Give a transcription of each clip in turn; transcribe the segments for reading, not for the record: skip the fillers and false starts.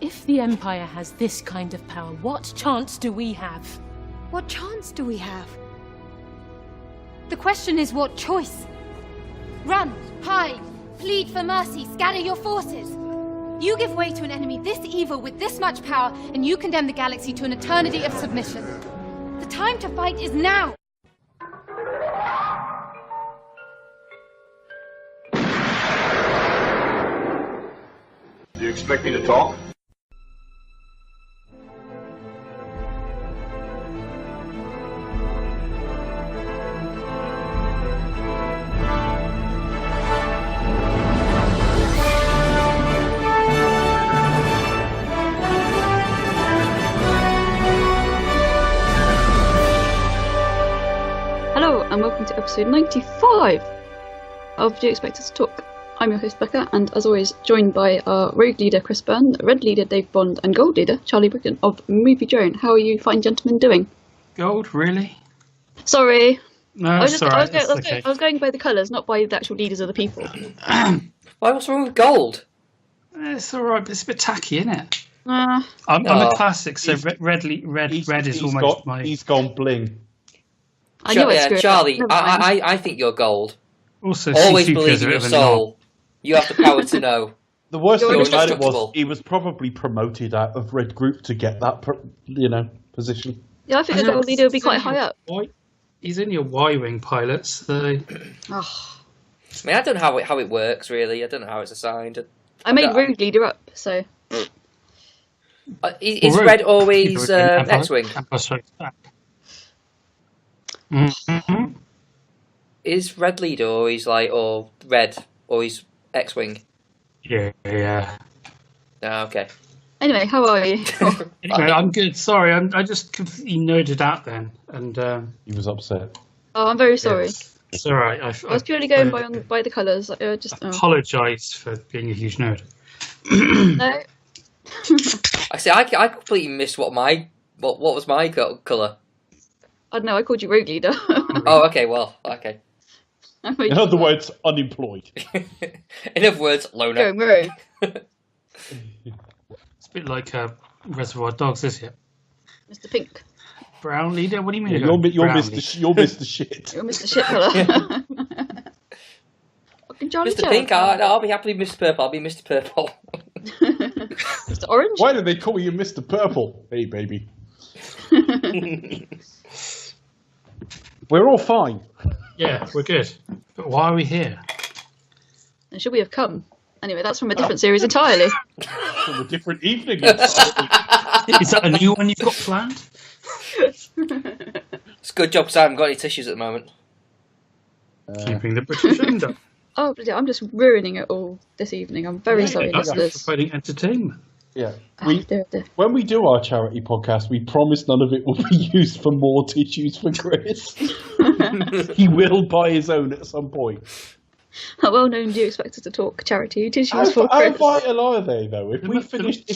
If the Empire has this kind of power, what chance do we have? What chance do we have? The question is what choice? Run, hide, plead for mercy, scatter your forces. You give way to an enemy this evil with this much power, and you condemn the galaxy to an eternity of submission. The time to fight is now! Do you expect me to talk? Hello and welcome to episode 95 of Do You Expect Us to Talk? I'm your host Becca, and as always joined by our rogue leader Chris Byrne, red leader Dave Bond, and gold leader Charlie Brigden of Movie Drone. How are you fine gentlemen doing? Gold, really? Sorry. No, I was sorry. going by the colours, not by the actual leaders of the people. Why, what's wrong with gold? It's alright, but it's a bit tacky, isn't it? Uh, I'm a classic, so red is almost my... He's gone bling. I knew I'd screw it up. Charlie, Never mind. I think you're gold. Also, Always C2 believe is a in bit your of a soul. You have the power to know. The worst You're thing about it indestructible. was he was probably promoted out of Red Group to get that, position. Yeah, I think the gold leader would be quite high up. He's in your Y-wing pilot, so... Oh, I mean, I don't know how it works, really. I don't know how it's assigned. I made rogue leader up, so... Is red always X-Wing? Mm-hmm. Is red leader always or red always X-Wing? Yeah. Ah, okay. Anyway, how are you? Anyway, I'm good. Sorry, I just completely nerded out then, and He was upset. Oh, I'm very sorry. it's all right. I was purely going by the colours. Apologise for being a huge nerd. No. I see. I completely missed what was my colour. I don't know, I called you rogue leader. Oh, okay. Well, okay. In other words, unemployed. In other words, loner. Going rogue. It's a bit like Reservoir Dogs, is it? Mr. Pink. Brown leader? What do you mean? You're brown Mr. Shit. You're Mr. Shit colour. Fucking Charlie Mr. Pink, I'll be happily Mr. Purple. I'll be Mr. Purple. Mr. Orange? Why do they call you Mr. Purple? Hey, baby. We're all fine. Yeah, we're good. But why are we here? And should we have come? Anyway, that's from a different series entirely. From a different evening. Is that a new one you've got planned? It's a good job because I haven't got any tissues at the moment. Keeping the British end up. Oh, bloody hell, I'm just ruining it all this evening. I'm very sorry, That's listeners. providing entertainment. Yeah. Dear. When we do our charity podcast, we promise none of it will be used for more tissues for Chris. He will buy his own at some point. How well known do you expect us to talk charity tissues How for Chris? vital are they, though? If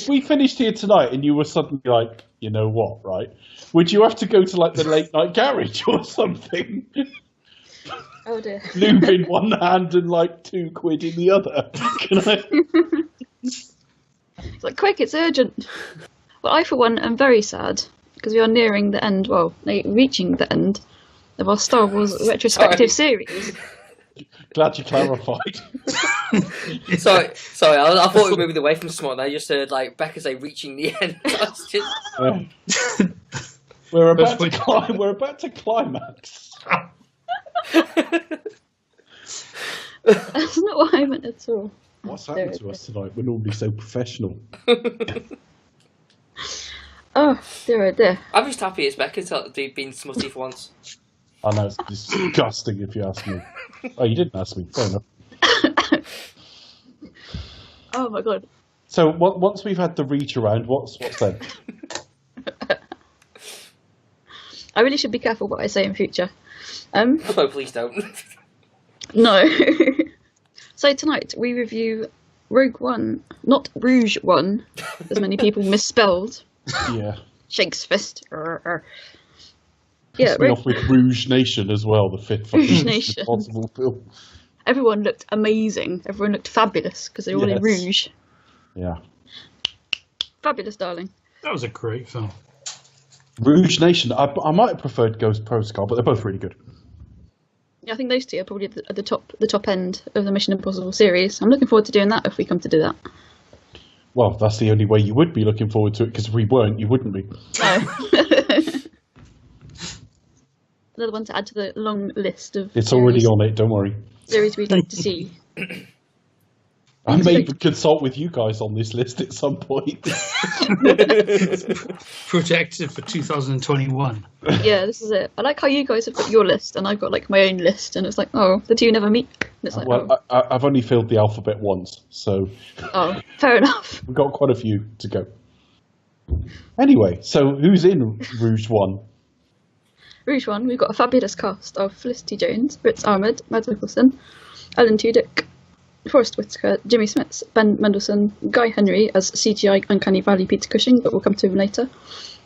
we finished here tonight and you were suddenly like, you know what, right? Would you have to go to like the late night garage or something? Oh dear. Lube in one hand and like £2 in the other. Can I? It's like, quick, it's urgent. Well, I, for one, am very sad because we are nearing the end, reaching the end of our Star Wars retrospective series. Glad you clarified. Sorry. I thought we were moving away from smart. I just heard Becca say reaching the end. We're about to climax. That's not what I meant at all. What's happened to us tonight? We're normally so professional. Oh, dear. I'm just happy it's Becca's been smutty for once. I know, it's disgusting if you ask me. Oh, you didn't ask me. Fair enough. Oh my god. So once we've had the reach around, what's then? I really should be careful what I say in future. Oh, please don't. No. So tonight we review Rogue One, not Rouge One, as many people misspelled. Yeah. Shakes fist. Pissed me off with Rouge Nation as well, the fifth Rouge Nation. possible film. Everyone looked amazing. Everyone looked fabulous because they're all in rouge. Yeah. Fabulous, darling. That was a great film. Rouge Nation. I might have preferred Ghost Protocol, but they're both really good. Yeah, I think those two are probably at the top end of the Mission Impossible series. I'm looking forward to doing that if we come to do that. Well, that's the only way you would be looking forward to it, because if we weren't, you wouldn't be. No. Another one to add to the long list of. It's already on it. Don't worry. Series we'd like to see. I may consult with you guys on this list at some point. Projected for 2021. Yeah, this is it. I like how you guys have got your list and I've got like my own list, and it's like, oh, the two never meet. And it's like, well, oh. I've only filled the alphabet once, so Oh, fair enough. we've got quite a few to go. Anyway, so who's in Rouge One? Rouge One, we've got a fabulous cast of Felicity Jones, Ritz Ahmed, Mads Mikkelsen, Alan Tudyk, Forrest Whitaker, Jimmy Smits, Ben Mendelsohn, Guy Henry as CGI Uncanny Valley Peter Cushing, but we'll come to him later,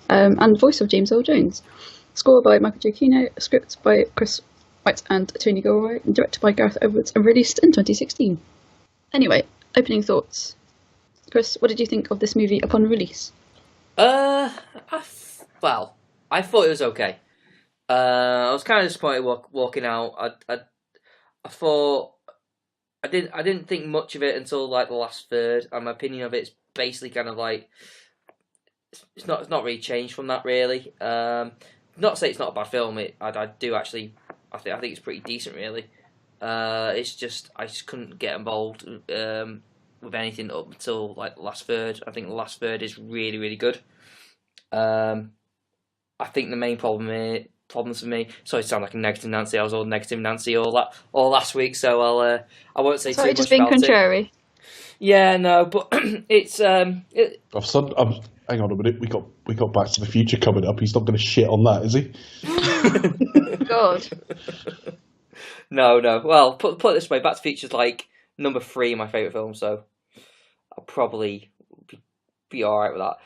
and voice of James Earl Jones. Score by Michael Giacchino, script by Chris White and Tony Gilroy, and directed by Gareth Edwards, and released in 2016. Anyway, opening thoughts. Chris, what did you think of this movie upon release? Well, I thought it was okay. I was kind of disappointed walking out. I thought I didn't think much of it until like the last third, and my opinion of it is basically kind of like it's not really changed from that really. Not to say it's not a bad film. I do actually. I think it's pretty decent really. It's just I just couldn't get involved with anything up until like the last third. I think the last third is really really good. I think the main problems for me. Sorry to sound like a negative Nancy. I was all negative Nancy all last week, so I won't say too much just being about contrary. it. Yeah, no, but it's hang on a minute. We got Back to the Future coming up. He's not going to shit on that, is he? God. No. Well, put it this way, Back to the Future's like number 3 in my favourite film, so I'll probably be all right with that.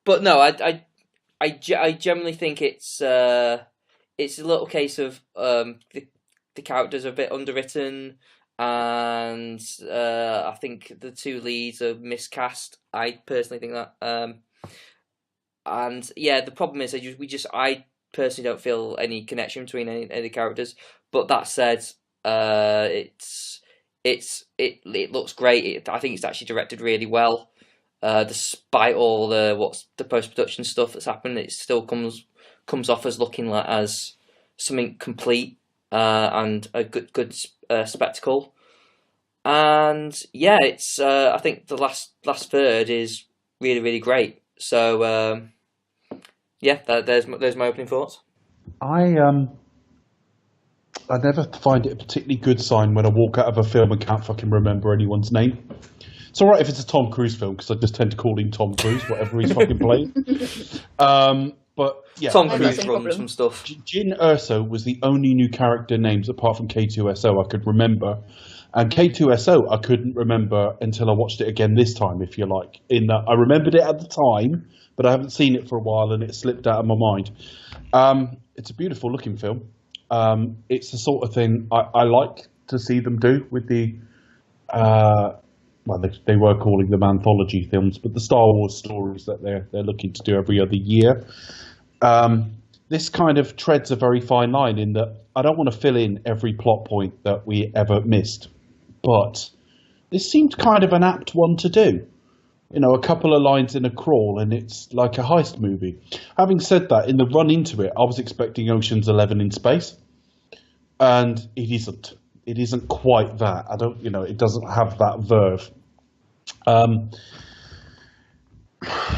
But no, I generally think it's a little case of the characters are a bit underwritten, and I think the two leads are miscast. I personally think that, and yeah, the problem is I personally don't feel any connection between any of the characters. But that said, it looks great. I think it's actually directed really well. Despite all the post-production stuff that's happened, it still comes off as looking like as something complete and a good spectacle. And yeah, it's I think the last third is really really great. So yeah, there's my opening thoughts. I never find it a particularly good sign when I walk out of a film and can't fucking remember anyone's name. It's all right if it's a Tom Cruise film, because I just tend to call him Tom Cruise, whatever he's fucking playing. But yeah, Tom Cruise runs some stuff. Jin Erso was the only new character names apart from K2SO I could remember, and K2SO I couldn't remember until I watched it again this time. If you like, in that I remembered it at the time, but I haven't seen it for a while, and it slipped out of my mind. It's a beautiful looking film. It's the sort of thing I like to see them do with the. Well, they were calling them anthology films, but the Star Wars stories that they're looking to do every other year. This kind of treads a very fine line in that I don't want to fill in every plot point that we ever missed, but this seemed kind of an apt one to do. You know, a couple of lines in a crawl, and it's like a heist movie. Having said that, in the run into it, I was expecting Ocean's 11 in space, and it isn't. It isn't quite that. It doesn't have that verve. I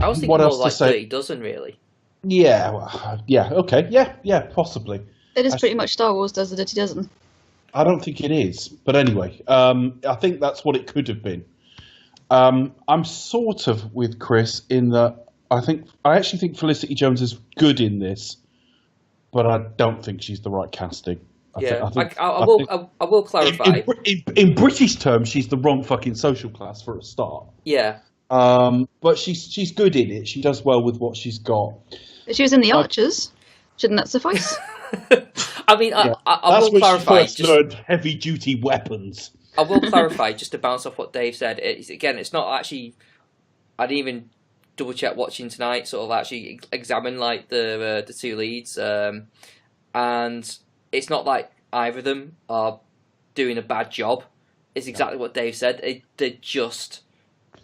was thinking what more else like to say? 30 dozen, really. Yeah, okay, yeah, possibly. It is pretty much Star Wars does the Dirty Dozen. I don't think it is, but anyway, I think that's what it could have been. I'm sort of with Chris in that I actually think Felicity Jones is good in this, but I don't think she's the right casting. I will clarify. In British terms, she's the wrong fucking social class for a start. Yeah. But she's good in it. She does well with what she's got. But she was in The Archers. Shouldn't that suffice? I mean, I will That's where clarify. she first learned heavy-duty weapons. I will clarify, just to bounce off what Dave said. It's not actually. I didn't even double check watching tonight. Sort of actually examine like the two leads, and it's not like either of them are doing a bad job. It's exactly what Dave said. They're just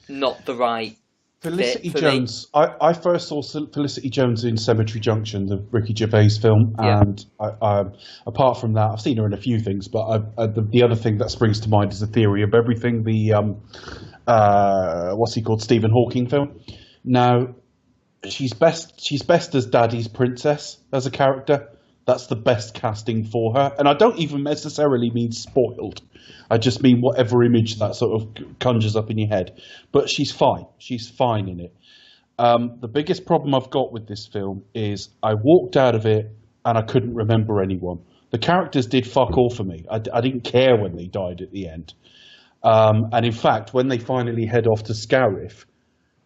not the right. Felicity Jones. I first saw Felicity Jones in Cemetery Junction, the Ricky Gervais film, and apart from that, I've seen her in a few things. But the other thing that springs to mind is The Theory of Everything, the what's he called, Stephen Hawking film. Now, she's best as Daddy's princess as a character. That's the best casting for her, and I don't even necessarily mean spoiled. I just mean whatever image that sort of conjures up in your head. But she's fine. She's fine in it. The biggest problem I've got with this film is I walked out of it and I couldn't remember anyone. The characters did fuck all for me. I didn't care when they died at the end. And in fact, when they finally head off to Scarif,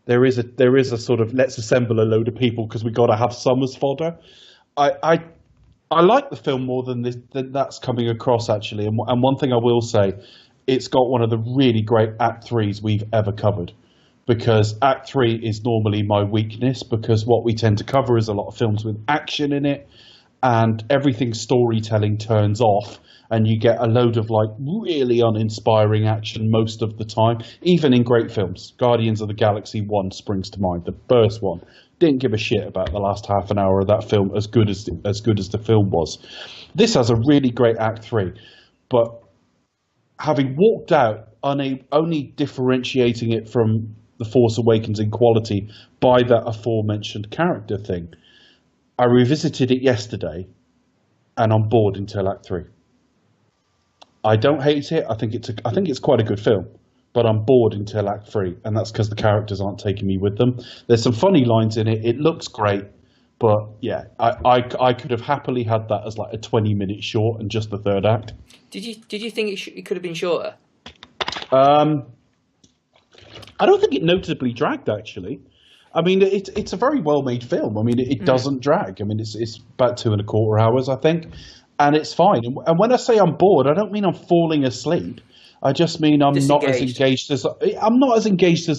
there is a sort of let's assemble a load of people because we got to have some as fodder. I like the film more than that's coming across, actually. And one thing I will say, it's got one of the really great Act 3s we've ever covered. Because Act 3 is normally my weakness, because what we tend to cover is a lot of films with action in it, and everything storytelling turns off, and you get a load of like really uninspiring action most of the time, even in great films. Guardians of the Galaxy 1 springs to mind, the first one. Didn't give a shit about the last half an hour of that film, as good as the film was. This has a really great Act 3, but having walked out, only differentiating it from The Force Awakens in quality by that aforementioned character thing, I revisited it yesterday, and I'm bored until Act 3. I don't hate it. I think it's quite a good film. But I'm bored until Act 3, and that's because the characters aren't taking me with them. There's some funny lines in it. It looks great, but yeah, I could have happily had that as like a 20-minute short and just the third act. Did you think it could have been shorter? I don't think it noticeably dragged, actually. I mean, it's a very well-made film. I mean, it doesn't drag. I mean, it's about 2.25 hours, I think, and it's fine. And when I say I'm bored, I don't mean I'm falling asleep. I just mean I'm not as engaged as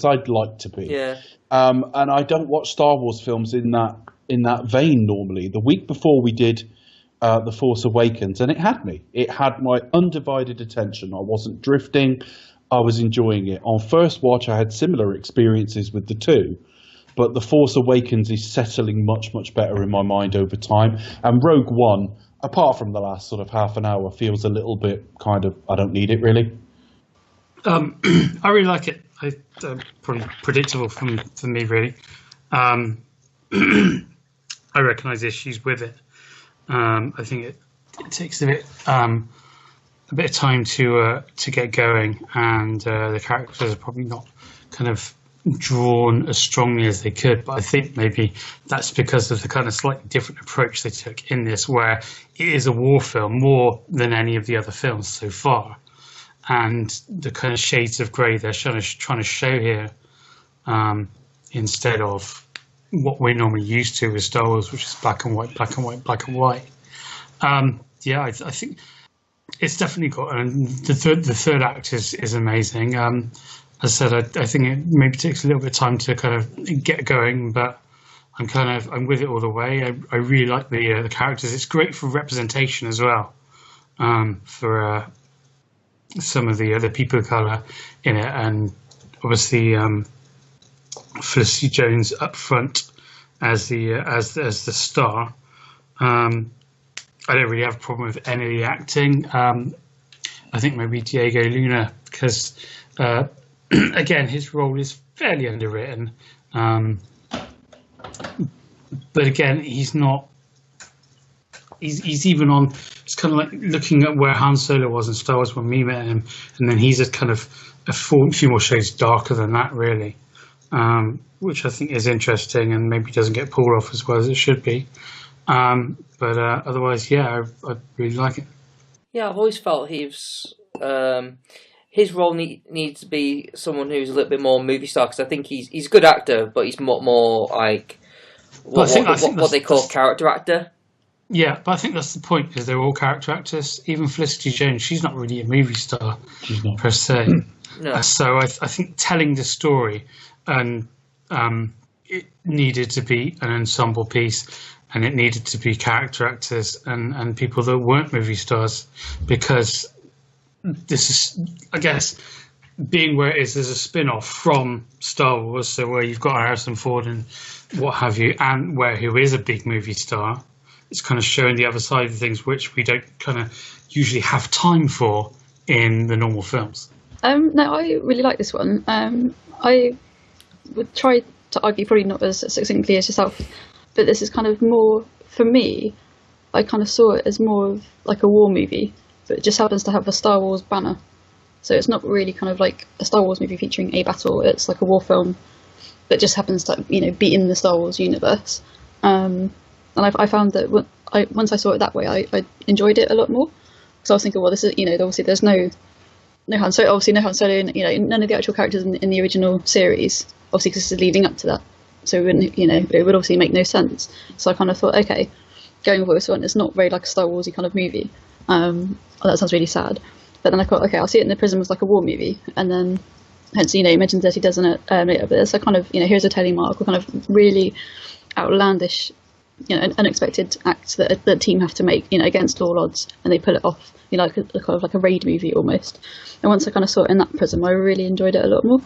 I'd like to be. Yeah. And I don't watch Star Wars films in that vein normally. The week before we did The Force Awakens, and it had me. It had my undivided attention. I wasn't drifting. I was enjoying it. On first watch, I had similar experiences with the two, but The Force Awakens is settling much, much better in my mind over time. And Rogue One, apart from the last sort of half an hour, feels a little bit kind of, I don't need it really. I really like it. Probably predictable for me, really. I recognise issues with it. I think it takes a bit of time to get going, and the characters are probably not kind of drawn as strongly as they could. But I think maybe that's because of the kind of slightly different approach they took in this, where it is a war film more than any of the other films so far. And the kind of shades of grey they're trying to show here, instead of what we're normally used to with Star Wars, which is black and white, black and white, black and white. I think it's definitely got, and the third act is amazing. As I said, I think it maybe takes a little bit of time to kind of get going, but I'm with it all the way. I really like the characters. It's great for representation as well, for some of the other people of colour in it, and obviously Felicity Jones up front as the star. I don't really have a problem with any of the acting. I think maybe Diego Luna, because again, his role is fairly underwritten, but again, he's not. He's even on. It's kind of like looking at where Han Solo was in Star Wars when we met him, and then he's a kind of a few more shades darker than that, really, which I think is interesting and maybe doesn't get pulled off as well as it should be. But otherwise, yeah, I really like it. Yeah, I've always felt his role needs to be someone who's a little bit more movie star, because I think he's a good actor, but he's more like what they call character actor. Yeah, but I think that's the point, because they're all character actors. Even Felicity Jones, she's not really a movie star She's not. per se. No. So I think telling the story, and it needed to be an ensemble piece, and it needed to be character actors and people that weren't movie stars, because this is, I guess, being where it is, there's a spin-off from Star Wars, so where you've got Harrison Ford and what have you, and who is a big movie star. It's kind of showing the other side of things, which we don't kind of usually have time for in the normal films. No, I really like this one. I would try to argue, probably not as succinctly as yourself, but this is kind of more, for me, I kind of saw it as more of like a war movie, but it just happens to have a Star Wars banner. So it's not really kind of like a Star Wars movie featuring a battle. It's like a war film that just happens to, be in the Star Wars universe. And I found that once I saw it that way, I enjoyed it a lot more. Because I was thinking, well, this is, obviously there's no Han Solo, none of the actual characters in the original series, obviously because this is leading up to that. So it would obviously make no sense. So I kind of thought, okay, going with this one, it's not very like a Star Warsy kind of movie. That sounds really sad. But then I thought, okay, I'll see it in the prism as like a war movie, and then hence you mentioned Dirty Dozen it later, but it's a kind of here's a Teddy Mark, kind of really outlandish, unexpected act that the team have to make, against all odds, and they pull it off, kind of like a raid movie almost. And once I kind of saw it in that prism, I really enjoyed it a lot more.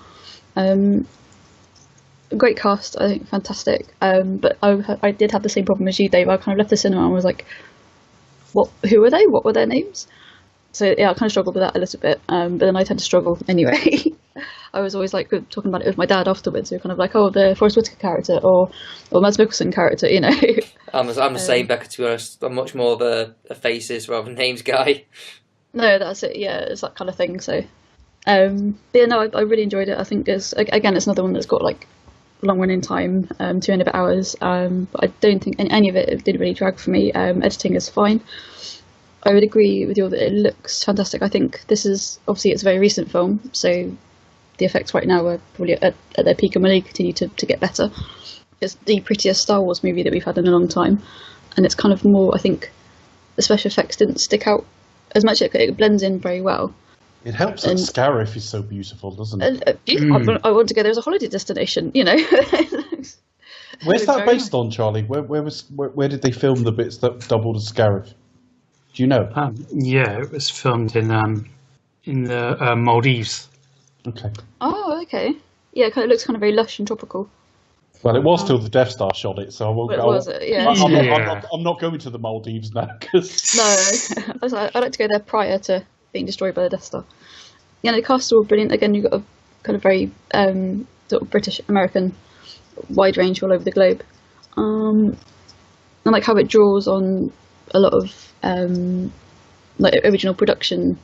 Great cast, I think, fantastic. But I did have the same problem as you, Dave. I kind of left the cinema and was like, who were they? What were their names? So yeah, I kind of struggled with that a little bit, but then I tend to struggle anyway. I was always like talking about it with my dad afterwards. We were kind of like, oh, the Forrest Whitaker character or Mads Mikkelsen character, I'm the same, Becca, to be honest. I'm much more of a faces rather than names guy. No, that's it. Yeah, it's that kind of thing. So, but yeah, no, I really enjoyed it. I think it's another one that's got like long running time, 2 and a bit hours. But I don't think any of it did really drag for me. Editing is fine. I would agree with you that it looks fantastic. I think this is, obviously, it's a very recent film, so the effects right now are probably at their peak and will only continue to get better. It's the prettiest Star Wars movie that we've had in a long time, and it's kind of more, I think, the special effects didn't stick out as much. It blends in very well. It helps that Scarif is so beautiful, doesn't it? I want to go there as a holiday destination, Where's that based on, Charlie? Where did they film the bits that doubled as Scarif? Do you know? Yeah, it was filmed in the Maldives. Okay. Oh, okay. Yeah, it looks kind of very lush and tropical. Well, it was till the Death Star shot it, so I won't go. Was it? Yeah. I'm not going to the Maldives now because. No, I'd like to go there prior to being destroyed by the Death Star. Yeah, the cast are all brilliant. Again, you've got a kind of very sort of British American wide range all over the globe. And like how it draws on a lot of like original production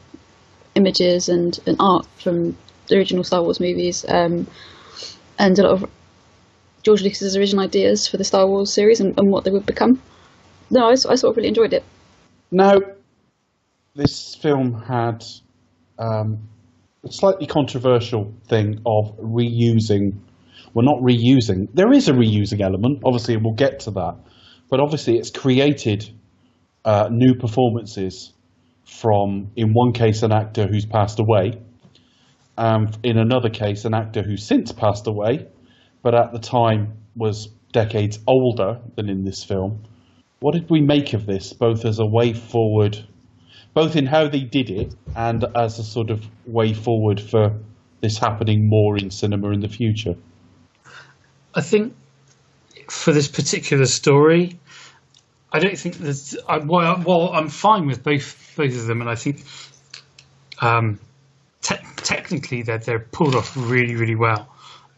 images and art from the original Star Wars movies, and a lot of George Lucas's original ideas for the Star Wars series and what they would become. No, I sort of really enjoyed it. Now, this film had a slightly controversial thing of reusing. Well, not reusing. There is a reusing element. Obviously, we'll get to that. But obviously, it's created new performances from, in one case, an actor who's passed away, in another case, an actor who's since passed away, but at the time was decades older than in this film. What did we make of this, both as a way forward, both in how they did it and as a sort of way forward for this happening more in cinema in the future? I think for this particular story, I don't think that. Well, I'm fine with both of them, and I think technically that they're pulled off really, really well.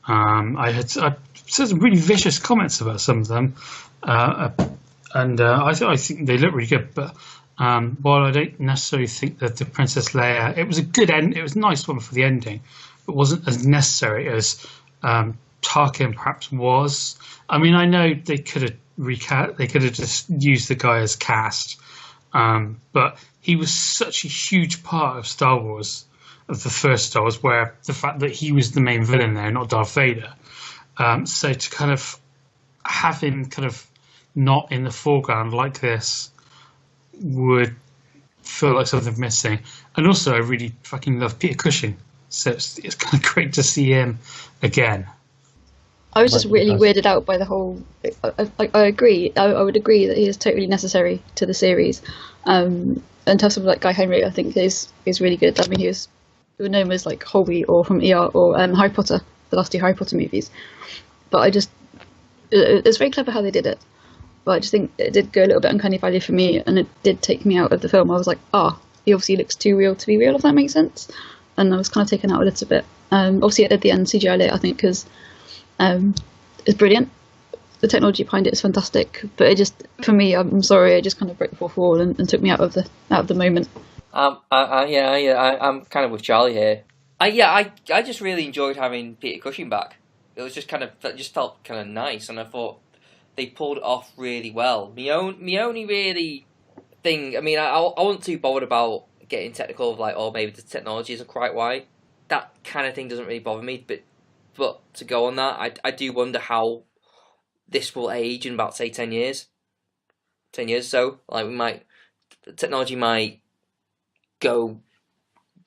I said some really vicious comments about some of them, and I think they look really good. But while I don't necessarily think that the Princess Leia, it was a good end. It was a nice one for the ending. It wasn't as necessary as Tarkin perhaps was. I mean, I know they could have they could have just used the guy as cast, but he was such a huge part of Star Wars, of the first Star Wars, where the fact that he was the main villain there, not Darth Vader. So to kind of have him kind of not in the foreground like this would feel like something missing. And also, I really fucking love Peter Cushing, so it's kind of great to see him again. I was just really weirded out by the whole. I agree. I would agree that he is totally necessary to the series. And to have someone like Guy Henry, I think is really good. I mean, he was known as like Holby or from ER or Harry Potter, the last 2 Harry Potter movies. But it's very clever how they did it. But I just think it did go a little bit uncanny valley for me, and it did take me out of the film. I was like, he obviously looks too real to be real, if that makes sense. And I was kind of taken out a little bit. Obviously, at the end, CGI lit, I think, because it's brilliant. The technology behind it is fantastic. But it just, for me, I'm sorry, it just kind of broke the fourth wall and took me out of the moment. I'm kind of with Charlie here. I just really enjoyed having Peter Cushing back. It was just just felt kind of nice, and I thought they pulled it off really well. My only really thing, I mean, I wasn't too bothered about getting technical of like, oh, maybe the technology isn't quite right. That kind of thing doesn't really bother me, but to go on that, I do wonder how this will age in about, say, 10 years. 10 years or so. Like, the technology might go,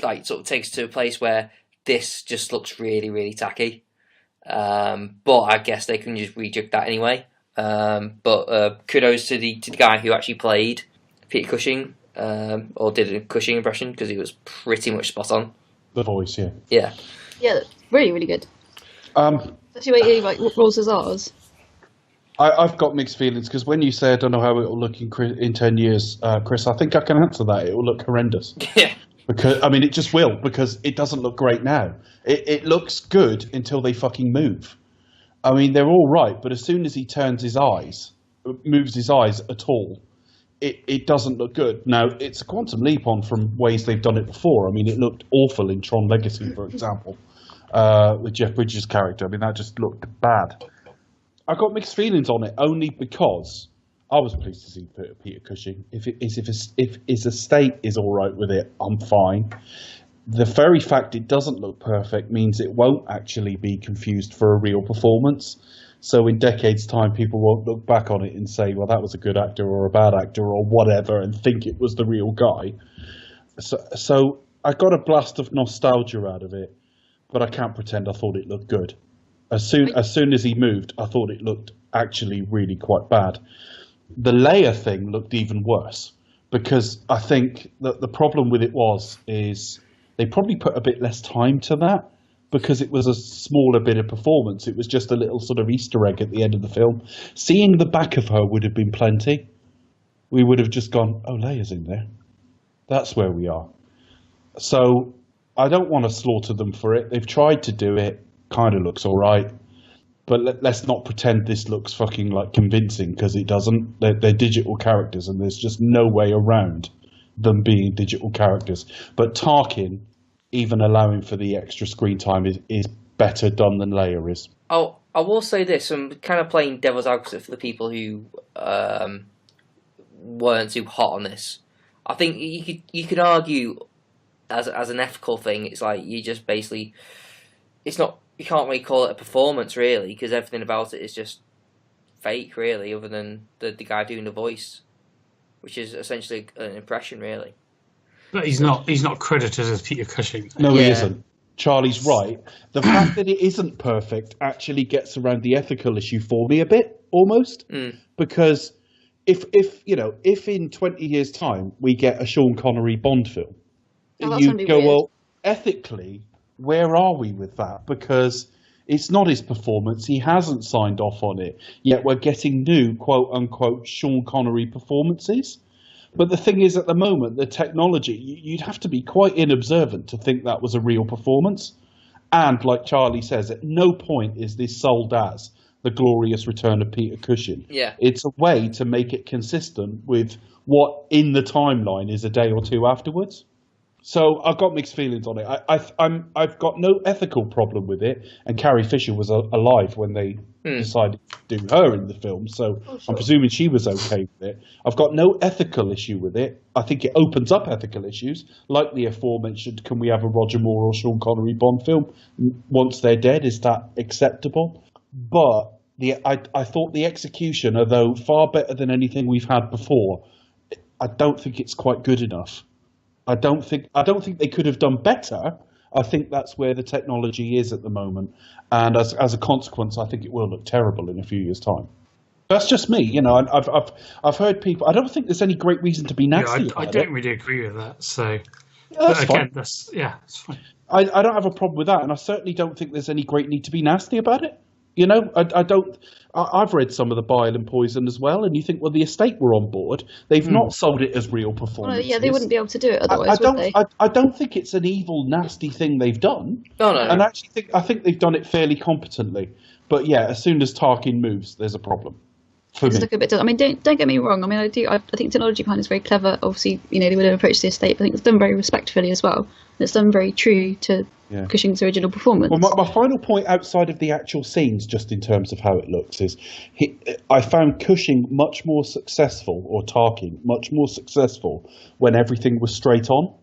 like, sort of takes to a place where this just looks really, really tacky. But I guess they can just rejig that anyway. But kudos to the guy who actually played Peter Cushing, or did a Cushing impression, because he was pretty much spot on. The voice, yeah. Yeah. Yeah, really, really good. Especially when he like rolls his R's. I've got mixed feelings, because when you say I don't know how it will look in 10 years, Chris, I think I can answer that. It will look horrendous. Yeah. Because, I mean, it just will, because it doesn't look great now. It looks good until they fucking move. I mean, they're all right, but as soon as he moves his eyes at all, it doesn't look good. Now, it's a quantum leap on from ways they've done it before. I mean, it looked awful in Tron Legacy, for example, with Jeff Bridges' character. I mean, that just looked bad. I got mixed feelings on it only because I was pleased to see Peter Cushing. If his estate is all right with it, I'm fine. The very fact it doesn't look perfect means it won't actually be confused for a real performance. So in decades' time, people won't look back on it and say, well, that was a good actor or a bad actor or whatever, and think it was the real guy. So I got a blast of nostalgia out of it, but I can't pretend I thought it looked good. As soon as he moved, I thought it looked actually really quite bad. The Leia thing looked even worse, because I think that the problem with it is they probably put a bit less time to that, because it was a smaller bit of performance. It was just a little sort of Easter egg at the end of the film. Seeing the back of her would have been plenty. We would have just gone, oh, Leia's in there. That's where we are. So I don't want to slaughter them for it. They've tried to do it. Kind of looks all right. But let's not pretend this looks fucking like convincing, because it doesn't. They're digital characters, and there's just no way around them being digital characters. But Tarkin, even allowing for the extra screen time, is better done than Leia is. Oh, I will say this: I'm kind of playing devil's advocate for the people who weren't too hot on this. I think you could argue as an ethical thing. It's like you just basically, it's not. You can't really call it a performance, really, because everything about it is just fake, really, other than the guy doing the voice, which is essentially an impression, really. But he's not credited as Peter Cushing. No, he isn't. Charlie's right. The fact that it isn't perfect actually gets around the ethical issue for me a bit, almost. Because if in 20 years' time we get a Sean Connery Bond film, you go, well, ethically, where are we with that? Because it's not his performance. He hasn't signed off on it. Yet we're getting new, quote-unquote, Sean Connery performances. But the thing is, at the moment, the technology, you'd have to be quite inobservant to think that was a real performance. And, like Charlie says, at no point is this sold as the glorious return of Peter Cushing. Yeah. It's a way to make it consistent with what, in the timeline, is a day or two afterwards. So I've got mixed feelings on it. I've got no ethical problem with it, and Carrie Fisher was alive when they decided to do her in the film, so I'm presuming she was okay with it. I've got no ethical issue with it. I think it opens up ethical issues, like the aforementioned, can we have a Roger Moore or Sean Connery Bond film once they're dead? Is that acceptable? But I thought the execution, although far better than anything we've had before, I don't think it's quite good enough. I don't think they could have done better. I think that's where the technology is at the moment, and as a consequence, I think it will look terrible in a few years' time. That's just me, you know. I've heard people. I don't think there's any great reason to be nasty. I don't really agree with that. So that's again, fine. It's fine. I don't have a problem with that, and I certainly don't think there's any great need to be nasty about it. You know, I don't. I've read some of the Bile and Poison as well, and you think, well, the estate were on board. They've not sold it as real performances. Well, yeah, they wouldn't be able to do it otherwise, would they? I don't think it's an evil, nasty thing they've done. No. And I think they've done it fairly competently. But yeah, as soon as Tarkin moves, there's a problem. For me. Look a bit. I mean, don't get me wrong. I mean, I think technology behind is very clever. Obviously, you know, they would have approached the estate, but I think it's done very respectfully as well. And it's done very true to Cushing's original performance. Well, my final point outside of the actual scenes, just in terms of how it looks, is I found Cushing much more successful, or Tarkin much more successful, when everything was straight on.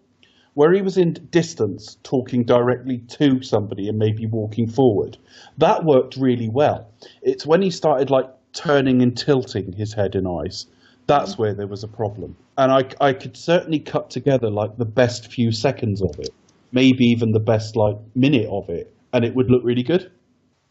Where he was in distance, talking directly to somebody and maybe walking forward, that worked really well. It's when he started turning and tilting his head and eyes, that's where there was a problem. And I could certainly cut together the best few seconds of it, maybe even the best minute of it, and it would look really good.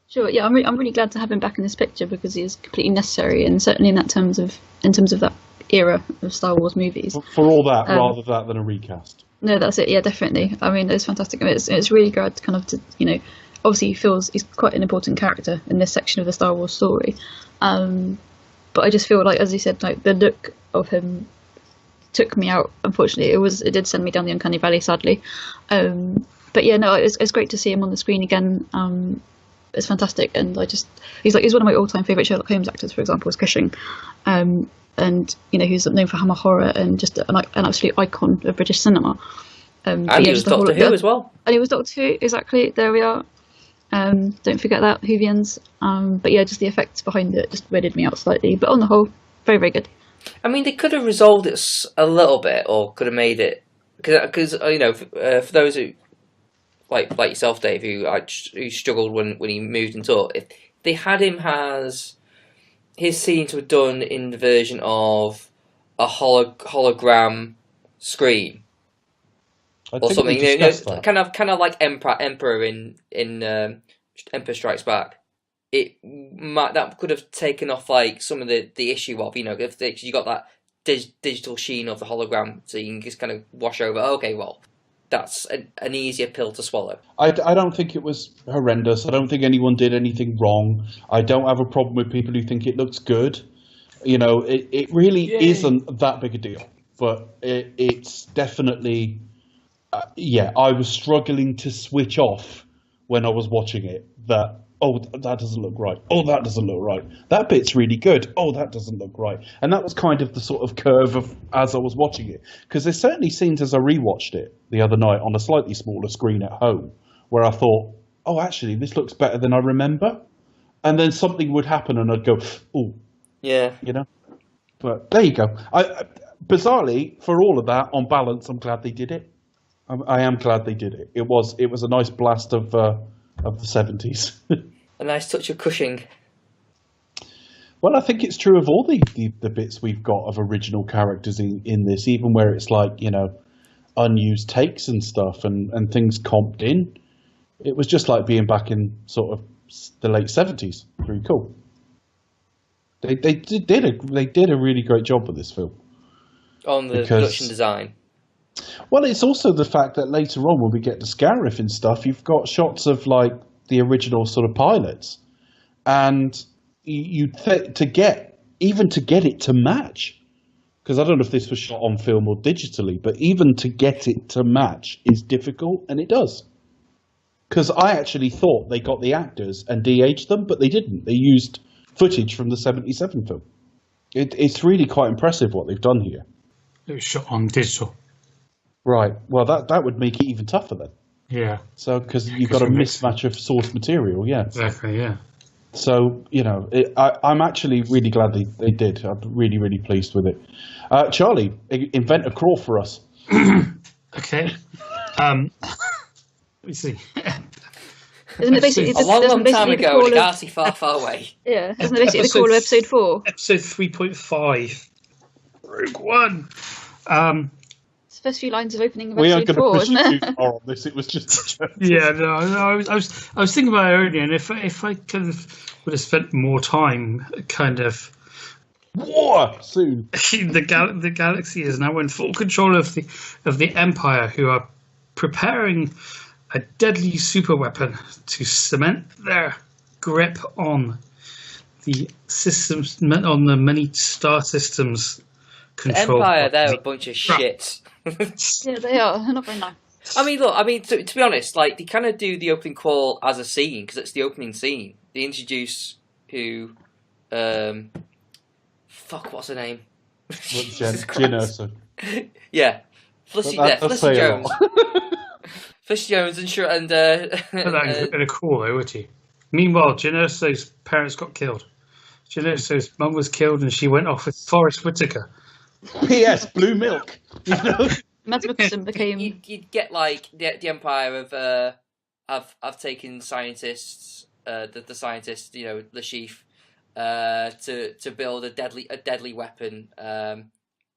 Sure, yeah, I'm really glad to have him back in this picture because he is completely necessary, and certainly in terms of that era of Star Wars movies. For all that, rather that than a recast. No, that's it. Yeah, definitely. I mean, it's fantastic. I mean, it's really good to obviously he feels he's quite an important character in this section of the Star Wars story. But I just feel like, as you said, the look of him took me out. Unfortunately, it did send me down the uncanny valley, sadly. But yeah, no, it's great to see him on the screen again. It's fantastic, and he's one of my all-time favorite Sherlock Holmes actors, for example, is Cushing. And who's known for Hammer Horror and just an absolute icon of British cinema. And he was Doctor Who as well. And he was Doctor Who, exactly. There we are. Don't forget that, Whovians. But yeah, just the effects behind it just weirded me out slightly. But on the whole, very, very good. I mean, they could have resolved it a little bit, or could have made it because for those who like yourself, Dave, who struggled when he moved and taught, if they had him as his scenes were done in the version of a hologram screen or something, kind of like Emperor in Empire Strikes Back. That could have taken off some of the issue of if you got that digital sheen of the hologram, so you can just kind of wash over. Okay, well, that's an easier pill to swallow. I don't think it was horrendous. I don't think anyone did anything wrong. I don't have a problem with people who think it looks good. It really isn't that big a deal. But it's definitely, I was struggling to switch off when I was watching it. That doesn't look right. Oh, that doesn't look right. That bit's really good. Oh, that doesn't look right. And that was kind of the sort of curve of as I was watching it. Because there's certainly scenes as I rewatched it the other night on a slightly smaller screen at home where I thought, oh, actually, this looks better than I remember. And then something would happen and I'd go, oh. Yeah. But there you go. Bizarrely, for all of that, on balance, I'm glad they did it. I am glad they did it. It was a nice blast of the 70s. A nice touch of Cushing. Well, I think it's true of all the bits we've got of original characters in this, even where it's unused takes and stuff and things comped in. It was just like being back in sort of the late 70s. Pretty cool. They did a really great job with this film. On the production design. Well, it's also the fact that later on, when we get to Scarif and stuff, you've got shots of the original sort of pilots, and to get it to match, because I don't know if this was shot on film or digitally, but even to get it to match is difficult, and it does. Because I actually thought they got the actors and de-aged them, but they didn't. They used footage from the 77 film. It's really quite impressive what they've done here. It was shot on digital. Right. Well, that would make it even tougher then. Yeah. So, because you've got a mismatch of source material, yeah. Exactly, yeah. So, I'm actually really glad they did. I'm really, really pleased with it. Charlie, invent a crawl for us. Okay. Let me see. Isn't it basically A long, long time the ago, call in a of, galaxy far, far away. yeah? Isn't it basically the call of episode 4? Episode 3.5, Rogue One. It's the first few lines of opening of We are episode going 4, to isn't push it? too far on this. It was just a joke. Yeah, no, I was thinking about it earlier, and if I kind of would have spent more time, kind of. War soon. The galaxy is now in full control of the Empire, who are preparing a deadly superweapon to cement their grip on the systems, on the many star systems. The Empire, they're a bunch of shit. Yeah, they are. They're not very nice. I mean, look. I mean, to be honest, like they kind of do the opening call as a scene because it's the opening scene. They introduce who. Fuck, what's her name? Jyn. Yeah, Felicity Jones. Felicity Jones and in a call though, would you? Meanwhile, Jyn Erso's parents got killed. Jyn Erso's mum was killed, and she went off with Forrest Whitaker. P.S. Blue milk. You know? Mads Mikkelsen became. You'd get like the Empire have taken scientists, the scientist, you know, the chief, to build a deadly weapon.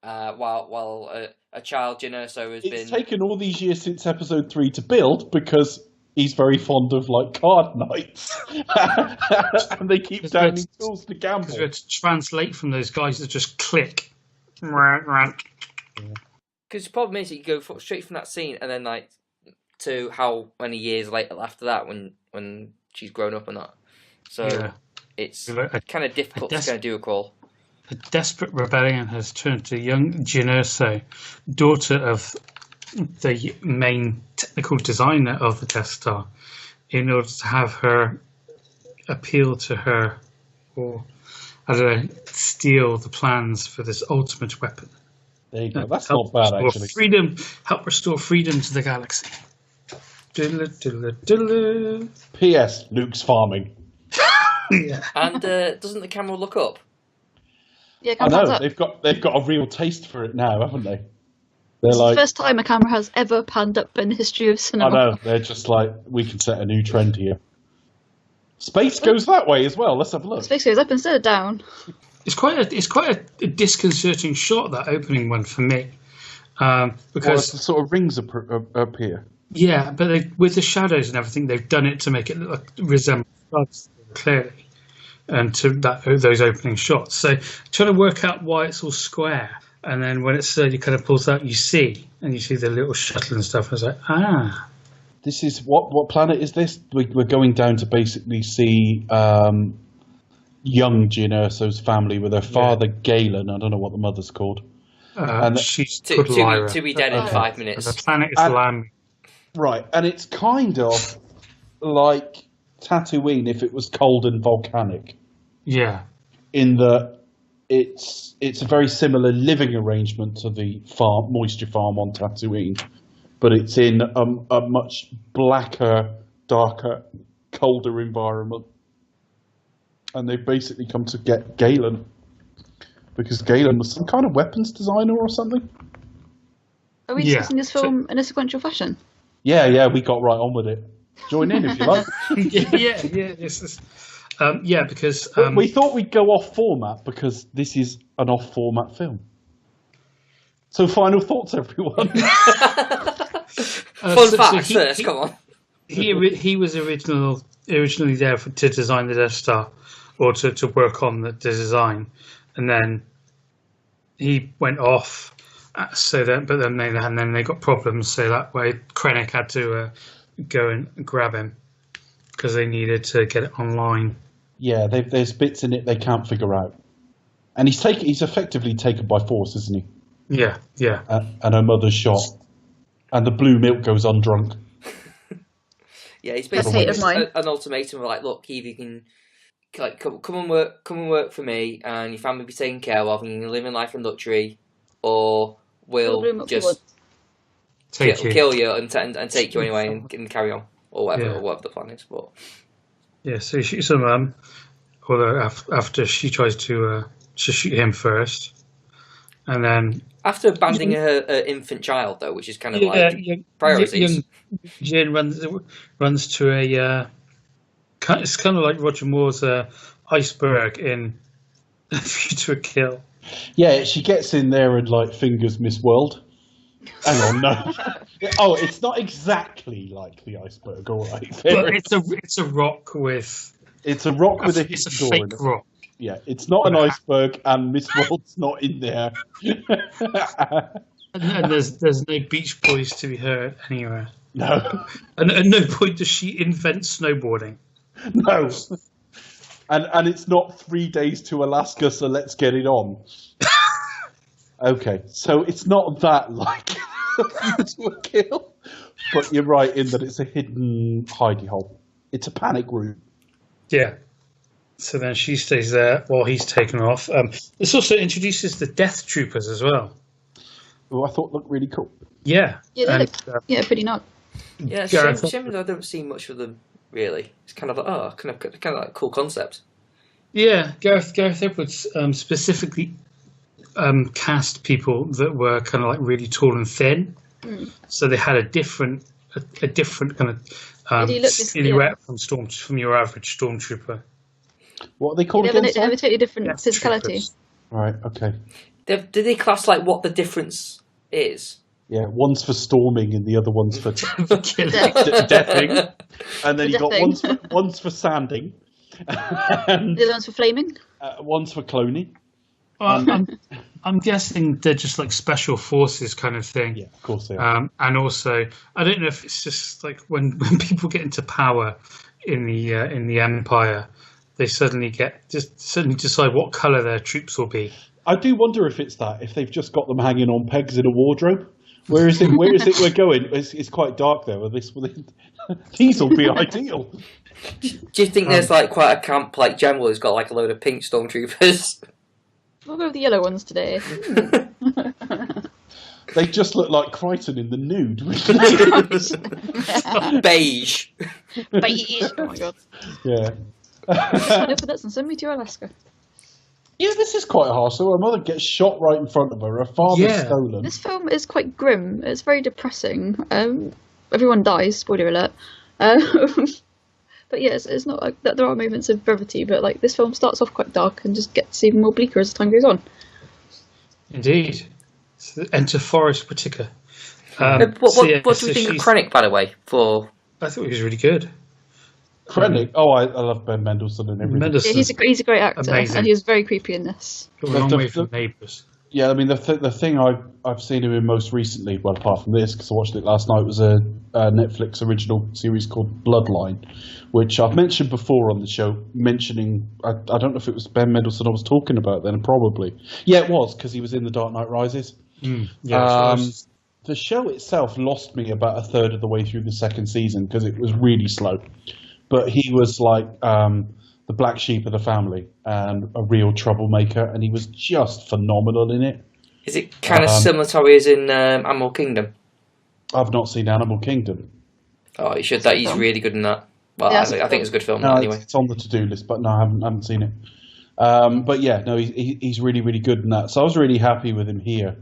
While a child, Jyn Erso, has been. It's taken all these years since episode 3 to build because he's very fond of like card nights, and they keep downing tools to gamble. Because we had to translate from those guys that just click. Because the problem is, you go straight from that scene and then like to how many years later after that when she's grown up and that. So Yeah. it's kind of difficult to kind of do a call. A desperate rebellion has turned to young Jyn Erso, daughter of the main technical designer of the Death Star, in order to have her appeal to her, or I don't know, steal the plans for this ultimate weapon. There you go. That's not bad, actually. Help restore freedom to the galaxy. Diddle, diddle, diddle. P.S. Luke's farming. Yeah. And doesn't the camera look up? Yeah, I know up. they've got a real taste for it now, haven't they? They're It's like, the first time a camera has ever panned up in the history of I cinema. know they're just like, we can set a new trend here. Space goes that way as well. Let's have a look. Space goes up instead of down. It's quite a disconcerting shot, that opening one, for me, Because because the sort of rings appear. yeah, but with the shadows and everything, they've done it to make it resemble stars clearly, and to those opening shots. So trying to work out why it's all square, and then when it slowly kind of pulls out, you see the little shuttle and stuff. I was like, ah. This is what planet is this? We're going down to basically see young Jyn Erso's family with her father Galen. I don't know what the mother's called. And She's To called Lyra. be dead in 5 minutes. The planet is And- Lam. Right, and it's kind of like Tatooine if it was cold and volcanic. Yeah. In that it's a very similar living arrangement to the moisture farm on Tatooine, but it's in a much blacker, darker, colder environment. And they've basically come to get Galen, because Galen was some kind of weapons designer or something. Are we discussing this film in a sequential fashion? Yeah, we got right on with it. Join in if you like. yeah. This is, because We thought we'd go off format because this is an off format film. So final thoughts, everyone. Fun facts first, come on. He was originally there to design the Death Star, or to work on the design, and then he went off. Then they got problems. So that way, Krennic had to go and grab him because they needed to get it online. Yeah, there's bits in it they can't figure out, and he's effectively taken by force, isn't he? Yeah. And her mother's shot, and the blue milk goes undrunk. Yeah, he's basically an ultimatum of like, look, either you can come and work for me, and your family will be taken care of, and you can live in life in luxury, or we'll just kill you and take you anyway and carry on, or whatever the plan is. But yeah, so he shoots her mum, although after she tries to shoot him first, and then after abandoning her infant child, though, which is kind of like priorities. Jyn runs to It's kind of like Roger Moore's iceberg in View to a Kill. Yeah, she gets in there and like fingers Miss World. Hang on, no. Oh, it's not exactly like the iceberg, all right. But it's a rock with. It's a rock with a It's a door in fake it. rock. Yeah, it's not an iceberg, and Miss World's not in there. And there's no Beach Boys to be heard anywhere. No, And at no point does she invent snowboarding. no. And it's not 3 days to Alaska, so let's get it on. Okay, so it's not that like View to a Kill, but you're right in that it's a hidden hidey hole. It's a panic room. Yeah. So then she stays there while he's taken off. This also introduces the Death Troopers as well. Who I thought looked really cool. Yeah. Yeah, they look pretty nice. Yeah, Gareth- shame I don't see much of them really. It's kind of like kind of like a cool concept. Yeah, Gareth Edwards specifically cast people that were kind of like really tall and thin, so they had a different kind of Did he look silhouette from your average stormtrooper. What are they called They have again? a sorry? totally different Death physicality. Troopers. Right, okay. Do they class like what the difference is? Yeah, one's for storming and the other one's for Death. deathing. And then For you got deathing. one's for sanding. And The other one's for flaming. one's for cloning. Well, I'm guessing they're just like special forces kind of thing. Yeah, of course they are. And also, I don't know if it's just like when people get into power in the Empire, they suddenly decide what color their troops will be. I do wonder if it's that, if they've just got them hanging on pegs in a wardrobe. Where is it we're going? It's quite dark there. These will be ideal. Do you think there's like quite a camp like general who's got like a load of pink stormtroopers? We'll go with the yellow ones today. They just look like Crichton in the nude. Beige. Beige. Oh my god. Yeah. Sign up for this and send me to Alaska. Yeah, this is quite harsh. So her mother gets shot right in front of her. Her father's stolen. This film is quite grim. It's very depressing. Everyone dies. Spoiler alert. But yeah, it's not like that. There are moments of brevity, but like this film starts off quite dark and just gets even more bleaker as time goes on. Indeed. So enter Forrest Whitaker. What do we think of Krennic, by the way? I thought he was really good. Krennic. Oh, I love Ben Mendelsohn and everything. Mendelsohn. Yeah, he's a great actor, Amazing. and he was very creepy in this. Got a long way from Neighbours. Yeah, I mean the thing I've seen him in most recently, well apart from this, because I watched it last night, was a Netflix original series called Bloodline, which I've mentioned before on the show. I don't know if it was Ben Mendelsohn I was talking about then, probably. Yeah, it was, because he was in The Dark Knight Rises. Yeah, The show itself lost me about a third of the way through the second season because it was really slow. But he was like the black sheep of the family and a real troublemaker, and he was just phenomenal in it. Is it kind of similar to how he is in Animal Kingdom? I've not seen Animal Kingdom. Oh, you should. He's really good in that. Well, Yeah, I think it's a good film. No, Anyway, it's on the to-do list, but no, I haven't seen it. But yeah, no, he's really, really good in that. So I was really happy with him here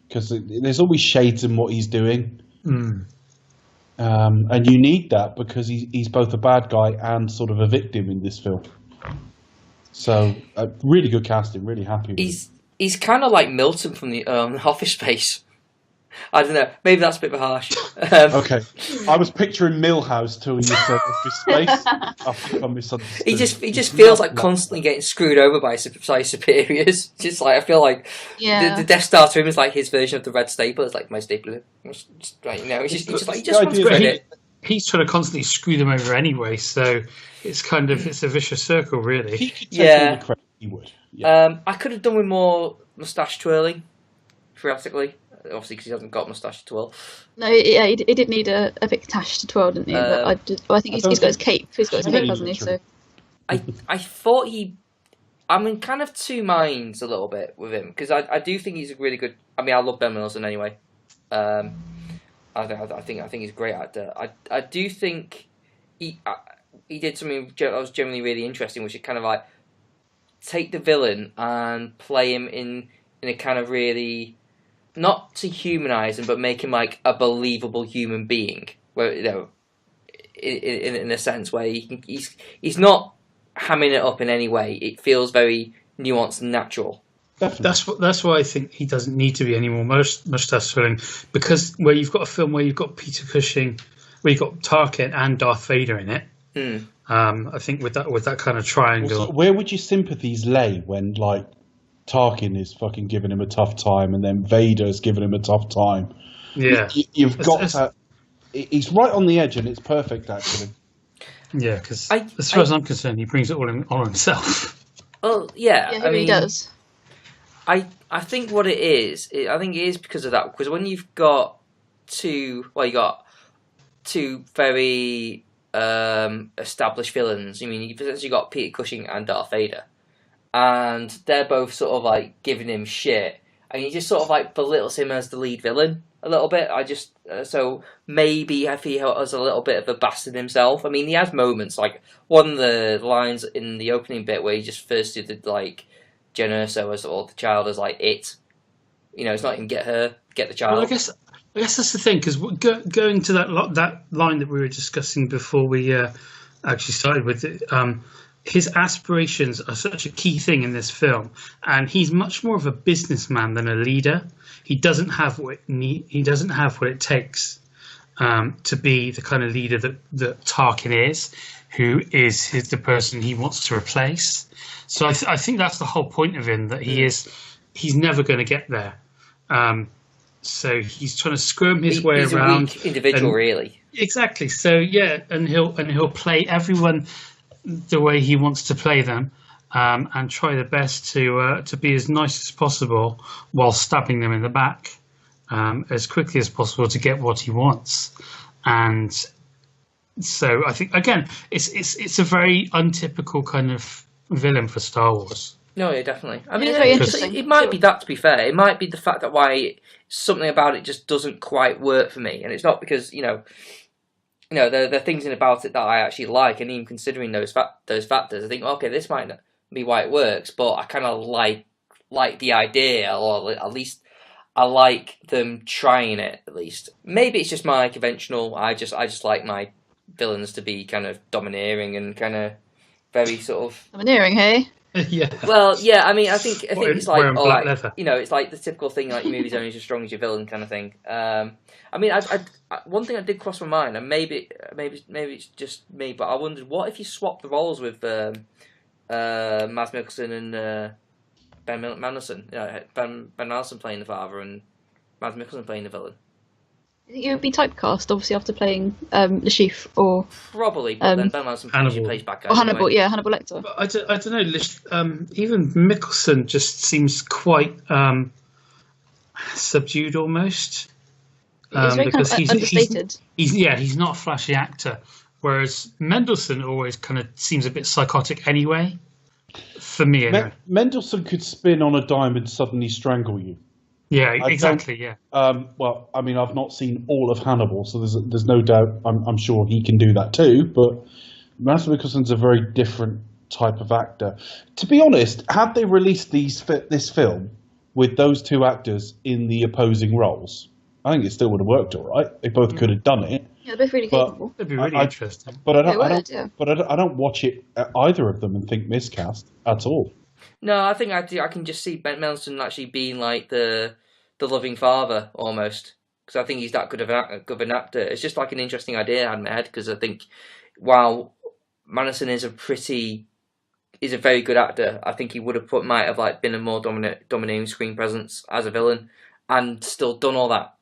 because there's always shades in what he's doing. And you need that because he's both a bad guy and sort of a victim in this film. So really good casting, really happy with him. He's kind of like Milton from the Office Space. I don't know. Maybe that's a bit harsh. Okay, I was picturing Millhouse till you said Office Space. I think I misunderstood. He just feels like constantly getting screwed over by superiors. Just like I feel like the Death Star to him is like his version of the red staple. It's like my stapler. Right, you know, he just wants credit. He's trying to constantly screw them over anyway, so it's a vicious circle, really. If he could take all the credit, he would. Yeah. I could have done with more moustache twirling, theoretically. Obviously, because he hasn't got a moustache to twirl. No, yeah, he did need a big tash to twirl, didn't he? But I think he's got his cape. He's got his cape, hasn't he? So I thought I'm in kind of two minds a little bit with him because I do think he's a really good. I mean, I love Ben Mendelsohn anyway. I think he's a great actor. I do think he did something that was generally really interesting, which is kind of like take the villain and play him in a kind of really. Not to humanize him, but make him like a believable human being. Where in a sense where he's not hamming it up in any way. It feels very nuanced and natural. That's why I think he doesn't need to be any more mustache twirling, because where you've got a film where you've got Peter Cushing, where you've got Tarkin and Darth Vader in it. I think with that kind of triangle. Also, where would your sympathies lay when like Tarkin is fucking giving him a tough time, and then Vader's giving him a tough time? Yeah, you've got that. He's right on the edge, and it's perfect actually. Yeah, because as far as I'm concerned, he brings it all on himself. Well, yeah, I mean, he does. I think what it is, I think it is because of that. Because when you've got two very established villains. I mean, you've essentially got Peter Cushing and Darth Vader, and they're both sort of like giving him shit, and he just sort of like belittles him as the lead villain a little bit. So maybe if he has a little bit of a bastard himself. I mean, he has moments like one of the lines in the opening bit where he just first did like Jen Erso as or the child as like it. You know, it's not even get the child. Well, I guess that's the thing, because going to that line that we were discussing before we actually started with it, his aspirations are such a key thing in this film, and he's much more of a businessman than a leader. He doesn't have what it takes to be the kind of leader that Tarkin is, who is the person he wants to replace. So I think that's the whole point of him, that he's never going to get there. So he's trying to squirm his way around. He's a weak individual, really. Exactly. So yeah, and he'll play everyone the way he wants to play them, and try the best to be as nice as possible while stabbing them in the back as quickly as possible to get what he wants. And so I think again, it's a very untypical kind of villain for Star Wars. No, yeah, definitely. I mean, very interesting. It might be that, to be fair. It might be the fact that why something about it just doesn't quite work for me. And it's not because, there are things in about it that I actually like, and even considering those factors, I think, okay, this might not be why it works, but I kind of like the idea, or at least I like them trying it, at least. Maybe it's just my conventional, I just like my villains to be kind of domineering and kind of very sort of... Domineering, hey? Yeah. Well, yeah. I mean, I think it's like, leather. It's like the typical thing, like your movie's only as strong as your villain kind of thing. I mean, I one thing that did cross my mind, and maybe it's just me, but I wondered, what if you swapped the roles with Mads Mikkelsen and Ben Mendelsohn? Ben Mendelsohn playing the father and Mads Mikkelsen playing the villain. I think it would be typecast, obviously, after playing Le Chiffre or... Probably, but then Ben Mendelsohn plays back. Or Hannibal, anyway. Yeah, Hannibal Lecter. But I don't know, even Mikkelsen just seems quite subdued almost. He's very kind of understated. He's not a flashy actor, whereas Mendelsohn always kind of seems a bit psychotic anyway, for me anyway. Mendelsohn could spin on a dime and suddenly strangle you. Yeah, exactly. Yeah. Well, I mean, I've not seen all of Hannibal, so there's no doubt. I'm sure he can do that too. But Mads Mikkelsen's a very different type of actor. To be honest, had they released this film with those two actors in the opposing roles, I think it still would have worked all right. They both could have done it. Yeah, they're both really capable. It'd be really interesting. But I don't watch it either of them and think miscast at all. No, I think I can just see Ben Mendelsohn actually being like the loving father almost, because I think he's that good of an actor. It's just like an interesting idea I had in my head, because I think while Mendelsohn is a very good actor, I think he might have like been a more dominating screen presence as a villain, and still done all that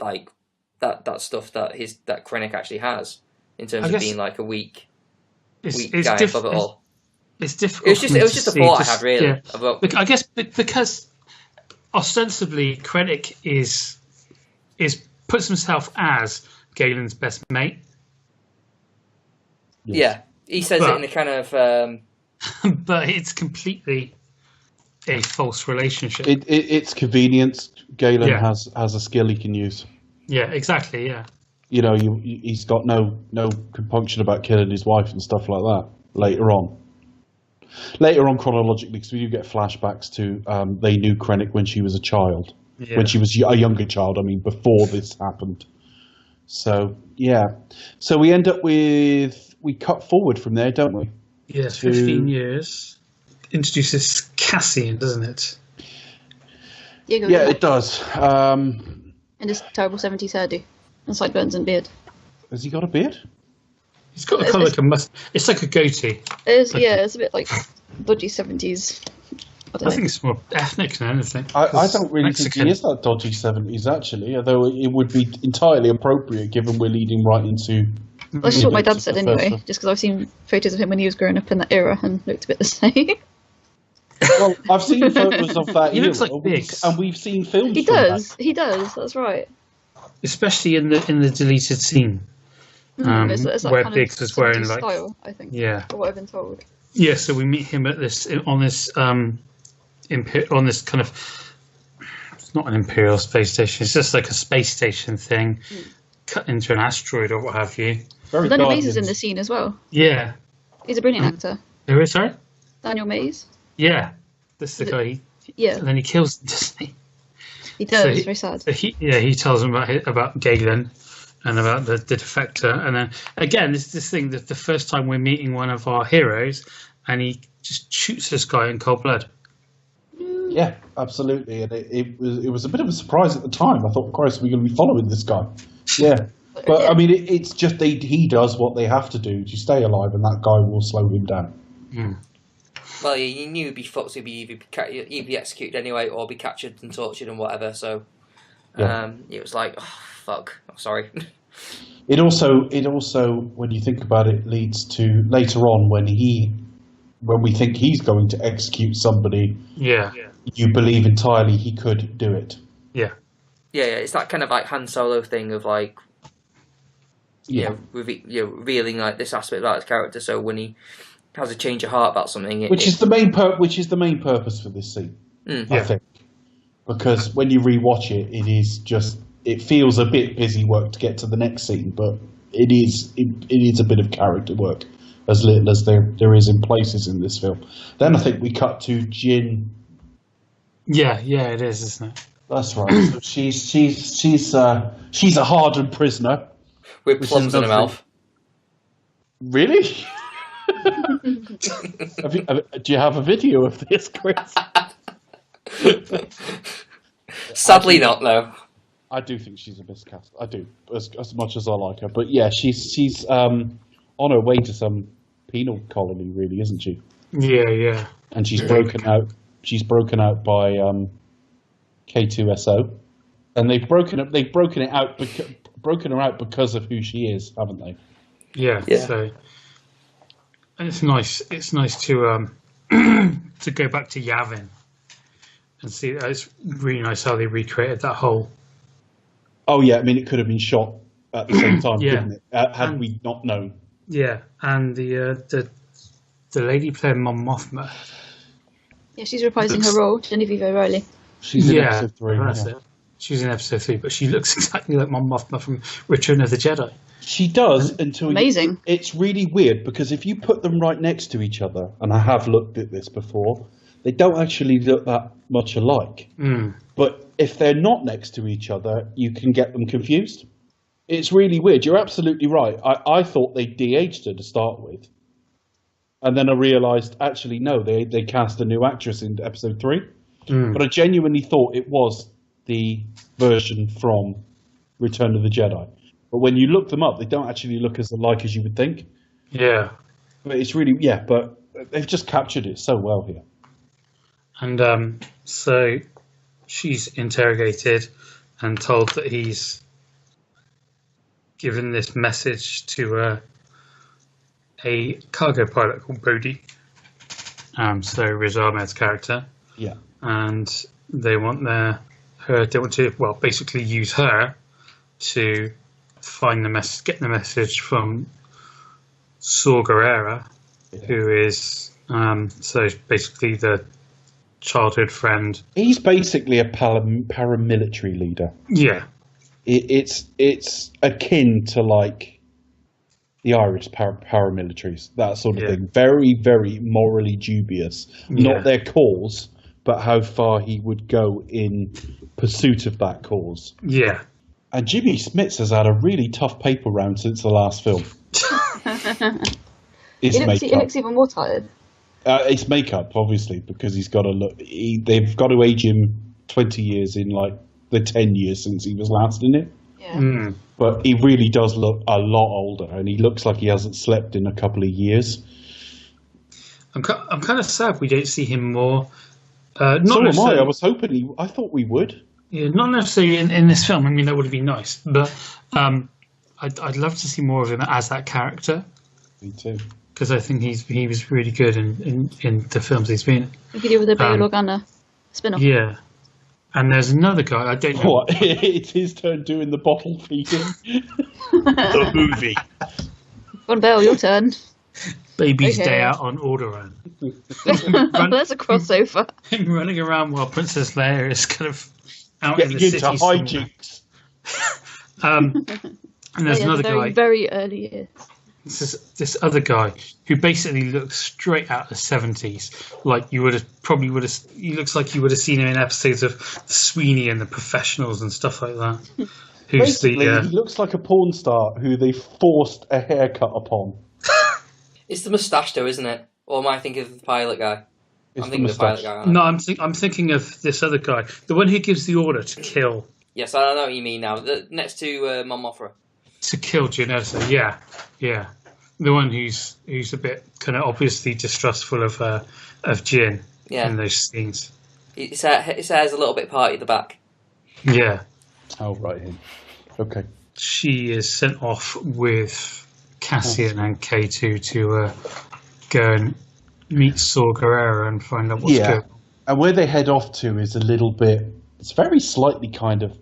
like that stuff that Krennic actually has in terms of being like a weak guy above it all. It's difficult. It was just a thought I had, really. Yeah. I guess because ostensibly Krennic puts himself as Galen's best mate. Yes. Yeah, he says it in a kind of. But it's completely a false relationship. It's convenience. Galen has a skill he can use. Yeah, exactly. Yeah. He's got no compunction about killing his wife and stuff like that later on. Later on, chronologically, because we do get flashbacks to they knew Krennic when she was a child, when she was a younger child. I mean, before this happened. So yeah, so we end up with we cut forward from there, don't we? Yeah, 15 years. Introduces Cassian, doesn't it? Yeah, it does. And his terrible 70s hairdo and sideburns and beard. Has he got a beard? He's got kind of like a must. It's like a goatee. It's a bit like dodgy 70s. I think it's more ethnic than anything. I don't really think he is that dodgy 70s, actually, although it would be entirely appropriate given we're leading right into... That's just what my dad said anyway, just because I've seen photos of him when he was growing up in that era and looked a bit the same. Well, I've seen photos of that He era, looks like Biggs. and we've seen films He from does, that. he does, that's right. Especially in the deleted scene. It's that Where kind Biggs of was wearing 70s like... style, I think, Yeah. or what I've been told. Yeah, so we meet him at this on this kind of, it's not an Imperial space station, it's just like a space station thing cut into an asteroid or what have you. Very Daniel Guardians. Mays is in the scene as well. Yeah. He's a brilliant actor. Who is, sorry? Daniel Mays. Yeah. This is the guy. Yeah, And then he kills him, doesn't he? he does. So It's very sad. So he tells him about Galen and about the defector. And then, again, this thing that the first time we're meeting one of our heroes and he just shoots this guy in cold blood. Yeah, absolutely. And it was a bit of a surprise at the time. I thought, Christ, we're going to be following this guy. Yeah. But, I mean, it's just he does what they have to do to stay alive, and that guy will slow him down. Well, you knew he'd be fucked. He'd be executed anyway, or be captured and tortured and whatever. So, it was like, oh, fuck. Oh, sorry. It also, when you think about it, leads to later on when we think he's going to execute somebody. Yeah. You believe entirely he could do it. Yeah. Yeah, it's that kind of like Han Solo thing of like, revealing like this aspect about his character. So when he has a change of heart about something, which is the main purpose for this scene, I think, because when you rewatch it, it feels a bit busy work to get to the next scene, but it is a bit of character work, as little as there is in places in this film. Then I think we cut to Jin. Yeah, it is, isn't it? That's right. So she's a hardened prisoner with plums in her mouth. Really? Do you have a video of this, Chris? Sadly not, no. I do think she's a miscast. I do, as much as I like her. But yeah, she's on her way to some penal colony, really, isn't she? Yeah. And she's broken out. She's broken out by K2SO, and they've broken her out because of who she is, haven't they? Yeah. So it's nice. It's nice to to go back to Yavin and see that. It's really nice how they recreated that whole. Oh yeah, I mean it could have been shot at the same time, couldn't it? Had we not known. Yeah, and the lady playing Mon Mothma. Yeah, she's reprising her role, Genevieve O'Reilly. She's in episode 3. That's it. She's in episode 3, but she looks exactly like Mon Mothma from Return of the Jedi. She does until amazing. It's really weird because if you put them right next to each other, and I have looked at this before, they don't actually look that much alike. But if they're not next to each other, you can get them confused. It's really weird. You're absolutely right. I thought they de-aged her to start with. And then I realised, actually, no, they cast a new actress in episode 3. But I genuinely thought it was the version from Return of the Jedi. But when you look them up, they don't actually look as alike as you would think. Yeah. But it's really, but they've just captured it so well here. And so she's interrogated and told that he's given this message to a cargo pilot called Bodhi. So Riz Ahmed's character. Yeah. And they want to basically use her to find get the message from Saw Gerrera, who is so basically the childhood friend. He's basically a paramilitary leader. Yeah. It's akin to like the Irish paramilitaries, that sort of thing. Very, very morally dubious. Not their cause, but how far he would go in pursuit of that cause. Yeah. And Jimmy Smits has had a really tough paper round since the last film. He looks even more tired. It's makeup, obviously, because he's got to look. They've got to age him 20 years in like the 10 years since he was last in it. Yeah. But he really does look a lot older, and he looks like he hasn't slept in a couple of years. I'm kind of sad we don't see him more. So am I. I was hoping I thought we would. Yeah, not necessarily in this film. I mean, that would have been nice, but I'd love to see more of him as that character. Me too. Because I think he was really good in the films he's been in. We could do with a Bail Organa spin-off. Yeah. And there's another guy, I don't know. What? It's his turn doing the bottle feeding. The movie. Go on, Bail, your turn. Baby's Day Out on Alderaan. There's a crossover. Him running around while Princess Leia is kind of out in the Getting city into hijinks. And there's another guy. Very early years. This other guy who basically looks straight out of the 70s, like he looks like you would have seen him in episodes of Sweeney and the Professionals and stuff like that. Basically, he looks like a porn star who they forced a haircut upon. It's the moustache, though, isn't it? Or am I thinking of the pilot guy? It's I'm thinking of the pilot guy. No, I'm thinking of this other guy, the one who gives the order to kill. Yes, I know what you mean now. Next to Mon Mothra. To kill Janessa, yeah. The one who's a bit kind of obviously distrustful of Jyn in those scenes. His hair's a little bit party at the back. Yeah. Oh, right. Okay. She is sent off with Cassian and K2 to go and meet Saw Gerrera and find out what's going on. And where they head off to is a little bit... It's very slightly kind of...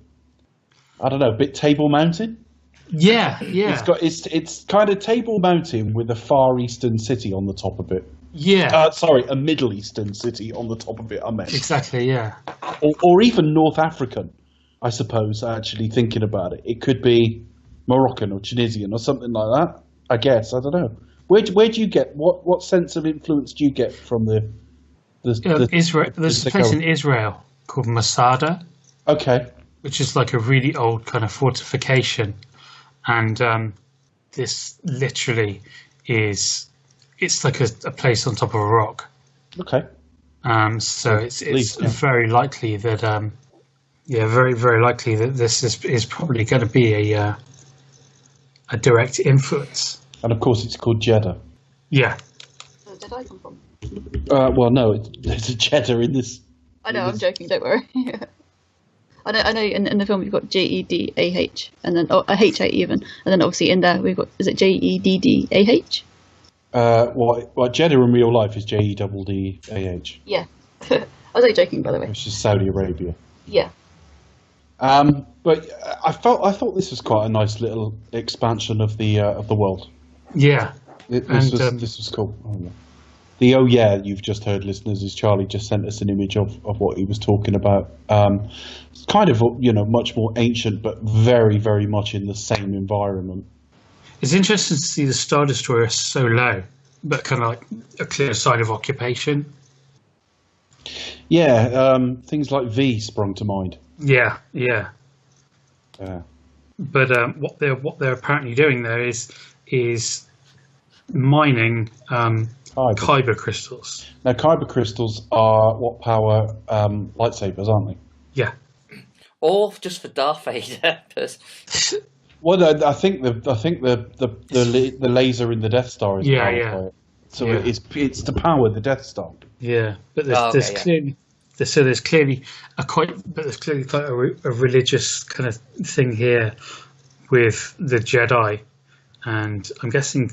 I don't know, a bit Table Mountain? Yeah. It's kind of Table Mountain with a Far Eastern city on the top of it. Yeah. Sorry, a Middle Eastern city on the top of it, I meant. Exactly, yeah. Or even North African, I suppose, actually thinking about it. It could be Moroccan or Tunisian or something like that, I guess. I don't know. Where do you get... What sense of influence do you get from the Israel? There's a place in Israel called Masada. Okay. Which is like a really old kind of fortification. And this literally it's like a place on top of a rock. Okay. So it's very likely that very, very likely that this is probably going to be a direct influence. And of course it's called Jeddah. Yeah. Where did I come from? Well, no, there's a Jeddah in this. I know, I'm joking, don't worry. I know in the film you've got Jeddah, and then HA even, and then obviously in there we've got, is it Jeddah? Well, Jeddah in real life is Jeddah. Yeah. I was only joking, by the way. Which is Saudi Arabia. Yeah. But I thought this was quite a nice little expansion of the world. Yeah. This was cool. You've just heard, listeners, is Charlie just sent us an image of what he was talking about. It's kind of, much more ancient, but very, very much in the same environment. It's interesting to see the Star Destroyer so low, but kind of like a clear sign of occupation. Yeah, things like V sprung to mind. Yeah. But what they're apparently doing there is mining kyber crystals. Now, kyber crystals are what power lightsabers, aren't they? Yeah. Or just for Darth Vader. Well, I think the laser in the Death Star is powered by it. So it's to power the Death Star. Yeah, but there's clearly quite a religious kind of thing here with the Jedi, and I'm guessing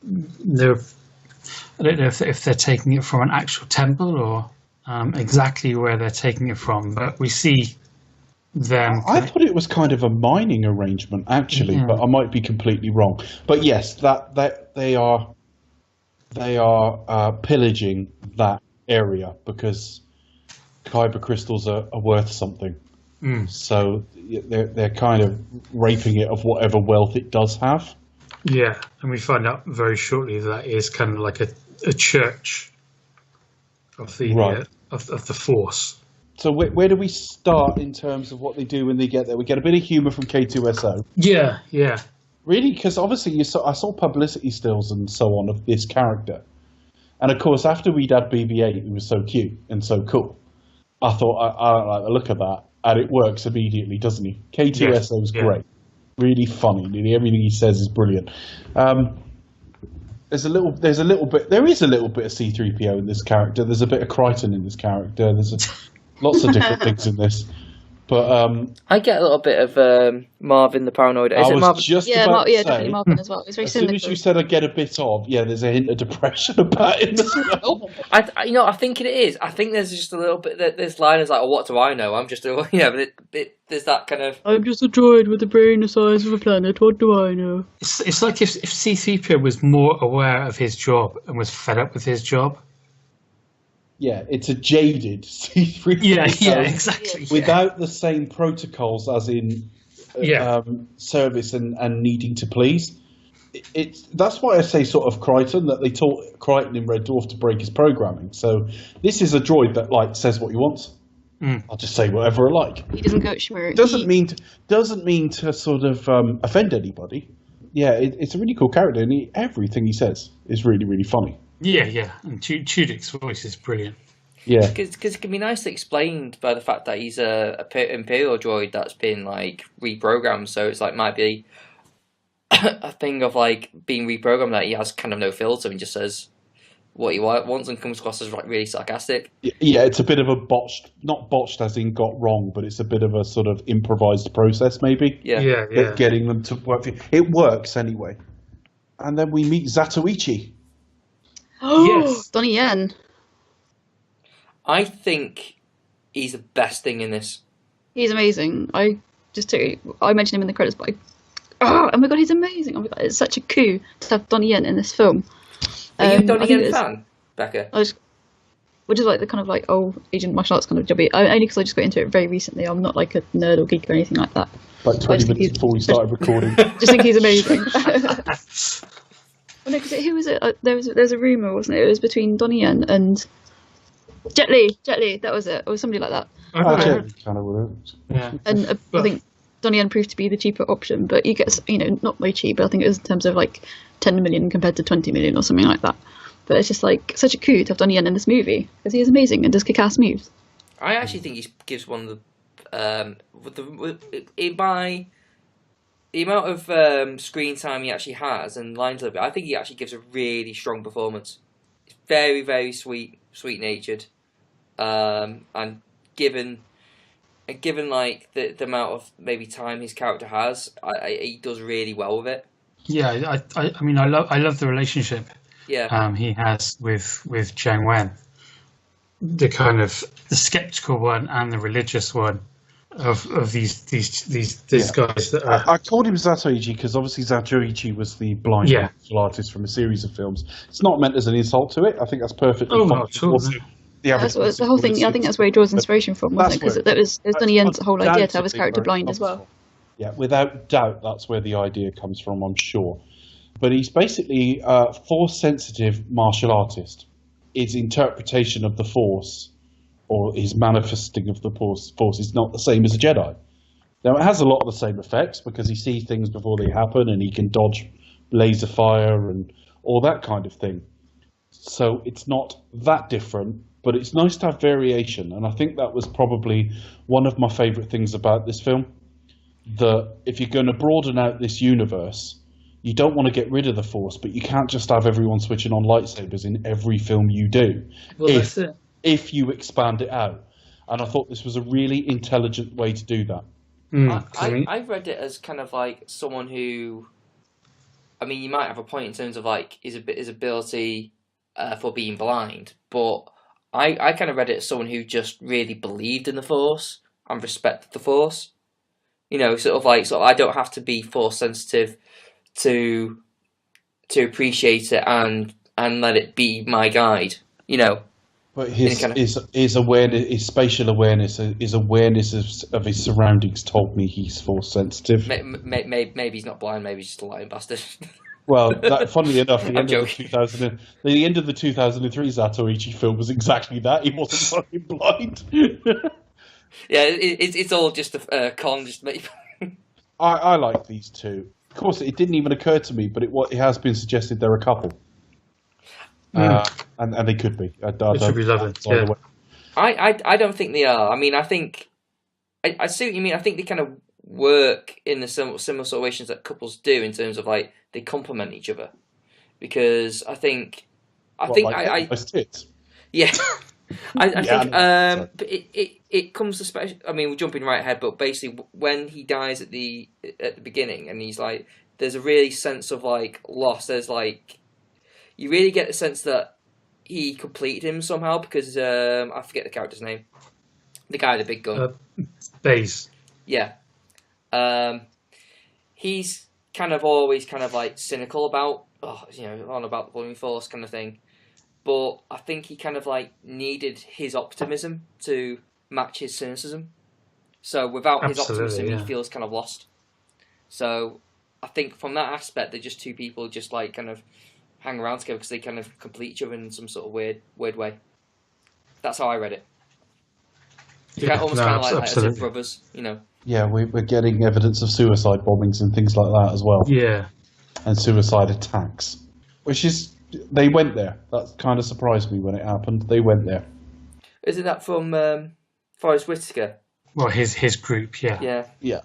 I don't know if they're taking it from an actual temple or exactly where they're taking it from, but we see them. I thought it was kind of a mining arrangement, actually, but I might be completely wrong. But yes, that they are pillaging that area because kyber crystals are worth something. So they're kind of raping it of whatever wealth it does have. Yeah, and we find out very shortly that is kind of like a church of the of the Force. So where do we start in terms of what they do when they get there? We get a bit of humour from K2SO. Yeah, yeah. Really? Because obviously I saw publicity stills and so on of this character. And of course, after we'd had BB-8, who was so cute and so cool, I thought, I like the look of that. And it works immediately, doesn't he? K2SO is great. Really funny. Nearly everything he says is brilliant. There is a little bit of C-3PO in this character. There's a bit of Crichton in this character. Lots of different things in this. But I get a little bit of Marvin the Paranoid. Is it Marvin? Definitely Marvin as well. It's very as similar. soon as you said I get a bit of, there's a hint of depression about him as well. I think it is. I think there's just a little bit. This line is like, "Oh, what do I know? I'm just a but there's that kind of. I'm just a droid with a brain the size of a planet. What do I know? It's like if C-3PO was more aware of his job and was fed up with his job. Yeah, it's a jaded C-3PO. Yeah, exactly. Without the same protocols as in service and needing to please. That's why I say sort of Crichton, that they taught Crichton in Red Dwarf to break his programming. So this is a droid that says what he wants. I'll just say whatever I like. He doesn't go schmurk. Doesn't mean to sort of offend anybody. Yeah, it's a really cool character, and everything he says is really, really funny. Yeah, and Tudyk's voice is brilliant. Yeah, because it can be nicely explained by the fact that he's a Imperial droid that's been reprogrammed. So it's might be a thing of being reprogrammed that he has kind of no filter and just says what he wants and comes across as really sarcastic. Yeah, it's a bit of a not botched as in got wrong, but it's a bit of a sort of improvised process maybe. Yeah. Getting them to work. It works anyway. And then we meet Zatoichi. Yes, Donnie Yen. I think he's the best thing in this. He's amazing. I mentioned him in the credits, but oh my god, he's amazing! Oh my god, it's such a coup to have Donnie Yen in this film. Are you a Donnie Yen fan, Becca? Which is the kind of old Agent martial arts kind of jobby. Only because I just got into it very recently. I'm not a nerd or geek or anything like that. 20 minutes before we started recording. Just think he's amazing. Well, no, because who was it? There's a rumor, wasn't it? It was between Donnie Yen and Jet Li, that was it, or somebody like that. Yeah. And I think Donnie Yen proved to be the cheaper option, but he gets, not very cheap, but I think it was in terms of 10 million compared to 20 million or something like that. But it's just such a coup to have Donnie Yen in this movie because he is amazing and does kick-ass moves. I actually think he gives one of by the amount of screen time he actually has and lines of it. I think he actually gives a really strong performance. He's very, very sweet-natured, and given the amount of maybe time his character has, he does really well with it. Yeah, I mean, I love the relationship. Yeah. He has with Jiang Wen, the kind of the skeptical one and the religious one of these guys that are. I called him Zatoichi because obviously Zatoichi was the blind martial artist from a series of films. It's not meant as an insult to it. I think that's perfectly fine. Not at all. That's the whole thing. I think that's where he draws inspiration from, wasn't it? Because it was Donnie Yen's whole idea to have his character blind as well. Yeah, without doubt, that's where the idea comes from, I'm sure. But he's basically a Force-sensitive martial artist. His interpretation of the Force, or his manifesting of the Force, is not the same as a Jedi. Now, it has a lot of the same effects because he sees things before they happen and he can dodge laser fire and all that kind of thing. So it's not that different, but it's nice to have variation. And I think that was probably one of my favourite things about this film. That if you're going to broaden out this universe, you don't want to get rid of the Force, but you can't just have everyone switching on lightsabers in every film you do. Well, that's it. If you expand it out. And I thought this was a really intelligent way to do that. I read it as kind of someone who, I mean, you might have a point in terms of his ability for being blind, but I kind of read it as someone who just really believed in the Force and respected the Force. Sort of I don't have to be Force sensitive to appreciate it and let it be my guide. But his awareness, his spatial awareness, his awareness of his surroundings told me he's Force sensitive. Maybe he's not blind. Maybe he's just a lying bastard. Well, funnily enough, the end of the 2003 Zatoichi film was exactly that. He wasn't fucking blind. Yeah, it's all just a con, just to make. I like these two. Of course, it didn't even occur to me, but it has been suggested they're a couple. And they could be. It should be lovely. Yeah. I don't think they are. I mean, I think I see what you mean. I think they kind of work in the similar situations that couples do in terms of like they complement each other. Because I think tits. Yeah. I think it comes to special. I mean, we're jumping right ahead, but basically, when he dies at the beginning, and he's like, there's a really sense of like loss. There's like, you really get the sense that he completed him somehow because I forget the character's name, the guy with the big gun. Baze. Yeah. He's kind of always kind of like cynical about on about the Blooming Force kind of thing. But I think he kind of like needed his optimism to match his cynicism. So without his optimism, he feels kind of lost. So I think from that aspect, they're just two people just like kind of hang around together because they kind of complete each other in some sort of weird way. That's how I read it. Almost kind of like as if brothers, you know. Yeah, we're getting evidence of suicide bombings and things like that as well. Yeah. And suicide attacks, which is. They went there. That kind of surprised me when it happened. They went there. Isn't that from Forrest Whitaker? Well, his group, yeah. Yeah. Yeah.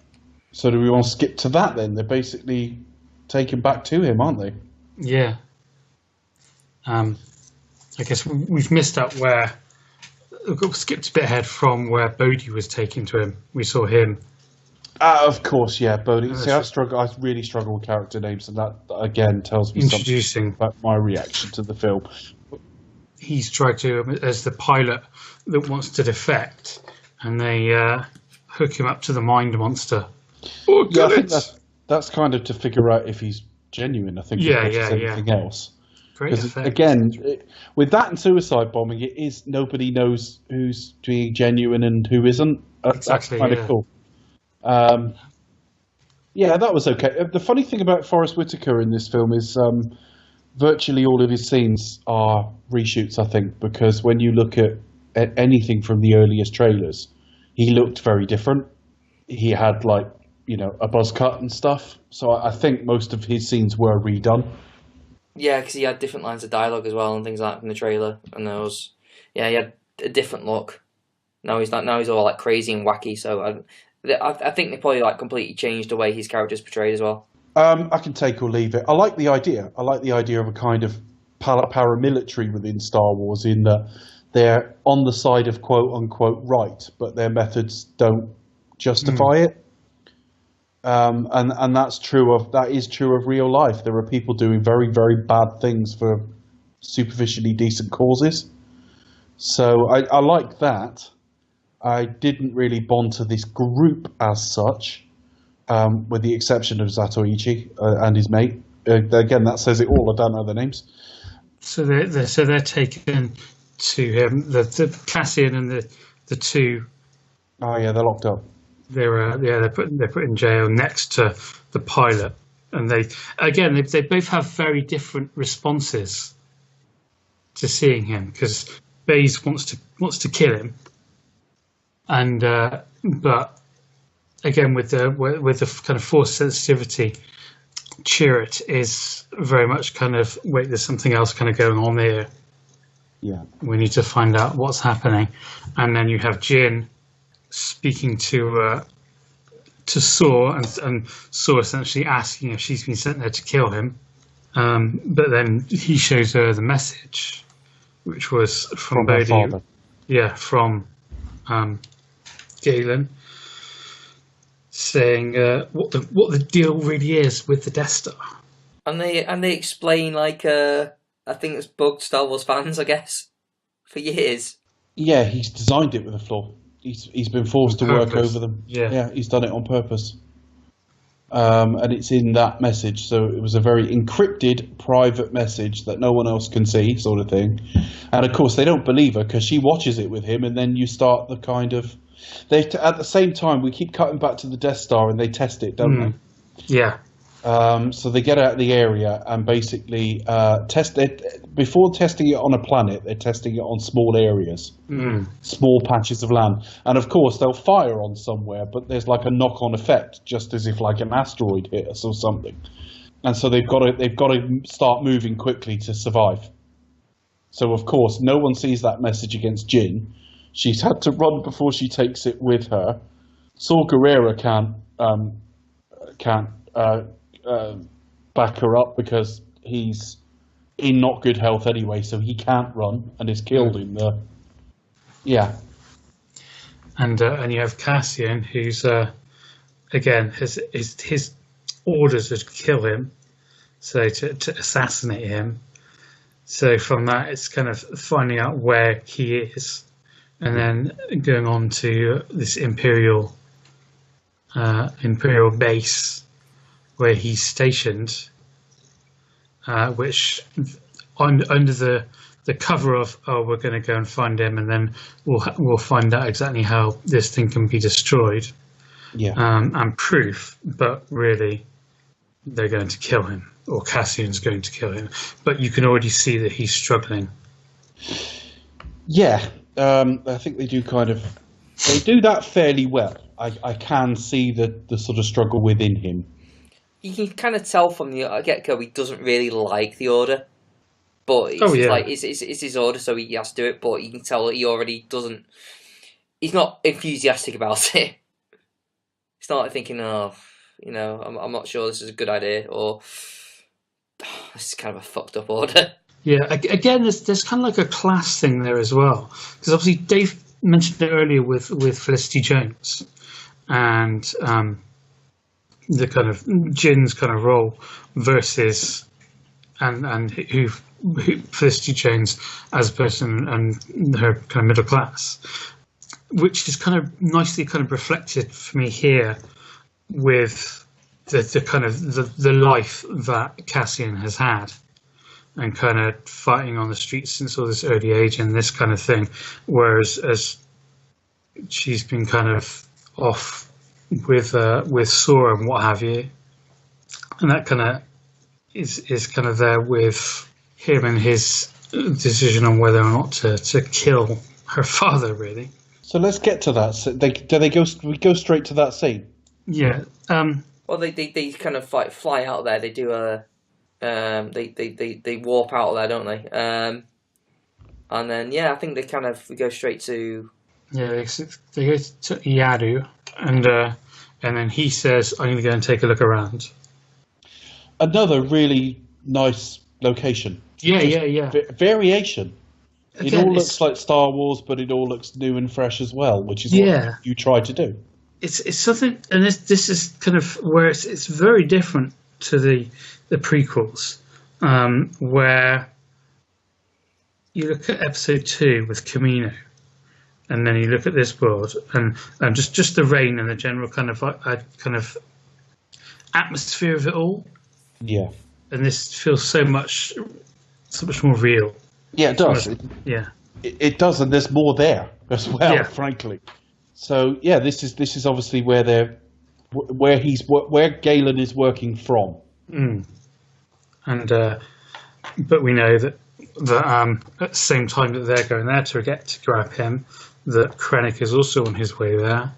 So do we want to skip to that then? They're basically taken back to him, aren't they? Yeah. I guess we've missed out where... We've skipped a bit ahead from where Bodhi was taken to him. We saw him. Of course, yeah, Bodhi. See, I really struggle with character names, and that again tells me something about my reaction to the film. He's tried to, as the pilot that wants to defect, and they hook him up to the mind monster. Oh, yeah, I think that's kind of to figure out if he's genuine. I think anything else. Because again, with that and suicide bombing, it is nobody knows who's being genuine and who isn't. Exactly, that's kind of cool. Yeah, that was okay. The funny thing about Forrest Whitaker in this film is virtually all of his scenes are reshoots, I think, because when you look at anything from the earliest trailers, he looked very different. He had, like, a buzz cut and stuff. So I think most of his scenes were redone. Yeah, because he had different lines of dialogue as well and things like that from the trailer. And he had a different look. Now he's all like crazy and wacky. So I think they probably like completely changed the way his character's portrayed as well. I can take or leave it. I like the idea. I like the idea of a kind of paramilitary within Star Wars, in that they're on the side of quote unquote right, but their methods don't justify it. And that is true of real life. There are people doing very, very bad things for superficially decent causes. So I like that. I didn't really bond to this group as such, with the exception of Zatoichi and his mate. Again, that says it all. I don't know their names. So they're taken to him. The Cassian and the two. Oh yeah, they're locked up. They're put in jail next to the pilot, and they both have very different responses to seeing him, because Baze wants to kill him. And but again, with the kind of force sensitivity, Chirrut is very much kind of, wait, there's something else kind of going on here. Yeah, we need to find out what's happening. And then you have Jin speaking to Saw, and Saw essentially asking if she's been sent there to kill him. But then he shows her the message, which was from Bodhi. Yeah, from Galen, saying what the deal really is with the Death Star. And they explain, like, I think it's bugged Star Wars fans, I guess, for years. Yeah, he's designed it with a flaw. He's been forced to work over them. Yeah, he's done it on purpose. And it's in that message. So it was a very encrypted, private message that no one else can see, sort of thing. And of course, they don't believe her because she watches it with him, and then you start the kind of... At the same time, we keep cutting back to the Death Star, and they test it, don't they? Yeah. So they get out of the area and basically test it. Before testing it on a planet, they're testing it on small areas, small patches of land. And of course, they'll fire on somewhere, but there's like a knock-on effect, just as if like an asteroid hit us or something. And so they've got to start moving quickly to survive. So of course, no one sees that message against Jin. She's had to run before she takes it with her. Saw Gerrera can't back her up because he's in not good health anyway, so he can't run and is killed in the. Yeah. And you have Cassian, who's again his orders are to kill him, so to assassinate him. So from that, it's kind of finding out where he is, and then going on to this imperial base where he's stationed, which under the cover of, oh, we're going to go and find him, and then we'll find out exactly how this thing can be destroyed, and proof. But really, they're going to kill him, or Cassian's going to kill him. But you can already see that he's struggling. Yeah, I think they do they do that fairly well. I can see the sort of struggle within him. You can kind of tell from the get-go he doesn't really like the order. But it's his order, so he has to do it. But you can tell that he already doesn't. He's not enthusiastic about it. It's not like thinking, I'm not sure this is a good idea, or this is kind of a fucked up order. Yeah, again, there's kind of like a class thing there as well, because obviously Dave mentioned it earlier with Felicity Jones, and the kind of Jin's kind of role versus and who Felicity Jones as a person and her kind of middle class, which is kind of nicely kind of reflected for me here with the kind of the life that Cassian has had, and kind of fighting on the streets since all this early age and this kind of thing, whereas as she's been kind of off with Sora and what have you, and that kind of is kind of there with him and his decision on whether or not to kill her father, really. So let's get to that. So we go straight to that scene? Yeah. Well, they kind of fly out there. They do a they warp out of there, don't they? And then I think we go straight to they go to Yaru, and then he says, "I'm going to go and take a look around." Another really nice location. Yeah. Variation. Again, it all looks like Star Wars, but it all looks new and fresh as well, which is what you try to do. It's something, and this is kind of where it's very different to the prequels, where you look at episode 2 with Camino, and then you look at this world, and just the rain and the general kind of atmosphere of it all. Yeah. And this feels so much more real. Yeah, it does. It does, and there's more there as well, frankly. So this is obviously where Galen is working from. And but we know that at the same time that they're going there to grab him, that Krennic is also on his way there,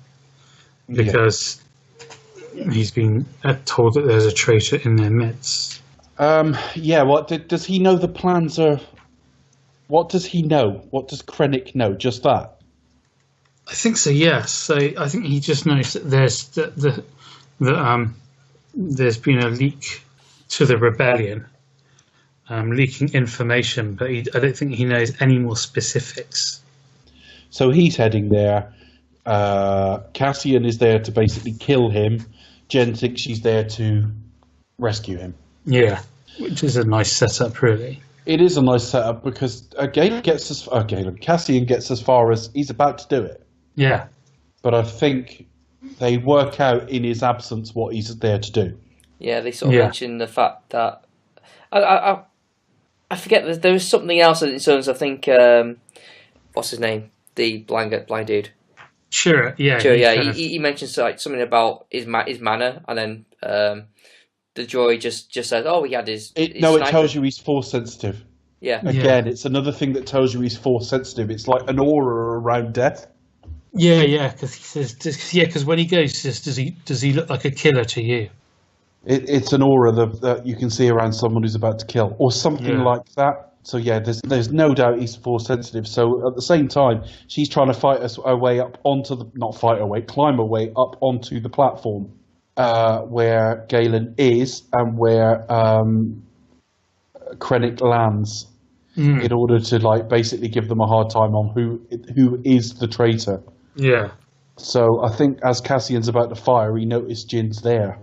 because he's been told that there's a traitor in their midst. Does he know the plans are? What does he know? What does Krennic know? Just that? I think so, yes. So I think he just knows that there's been a leak to the rebellion, leaking information, but I don't think he knows any more specifics. So he's heading there. Cassian is there to basically kill him. Jen thinks she's there to rescue him. Yeah, which is a nice setup, really. It is a nice setup because Cassian gets as far as he's about to do it. Yeah. But I think they work out in his absence what he's there to do. Yeah, they sort of mention the fact that I forget there was something else in terms. I think what's his name, the blind dude. Sure. Yeah. He mentions something about his manner, and then the droid just says, "Oh, he had his." It sniper. tells you he's force sensitive. Yeah. Again, it's another thing that tells you he's force sensitive. It's like an aura around death. Yeah, because he says, because when he goes, he says, does he look like a killer to you? It's an aura that you can see around someone who's about to kill, or something like that. So yeah, there's no doubt he's force sensitive. So at the same time, she's trying to fight her way up onto climb her way up onto the platform where Galen is and where Krennic lands, in order to like basically give them a hard time on who is the traitor. Yeah. So I think as Cassian's about to fire, he noticed Jin's there.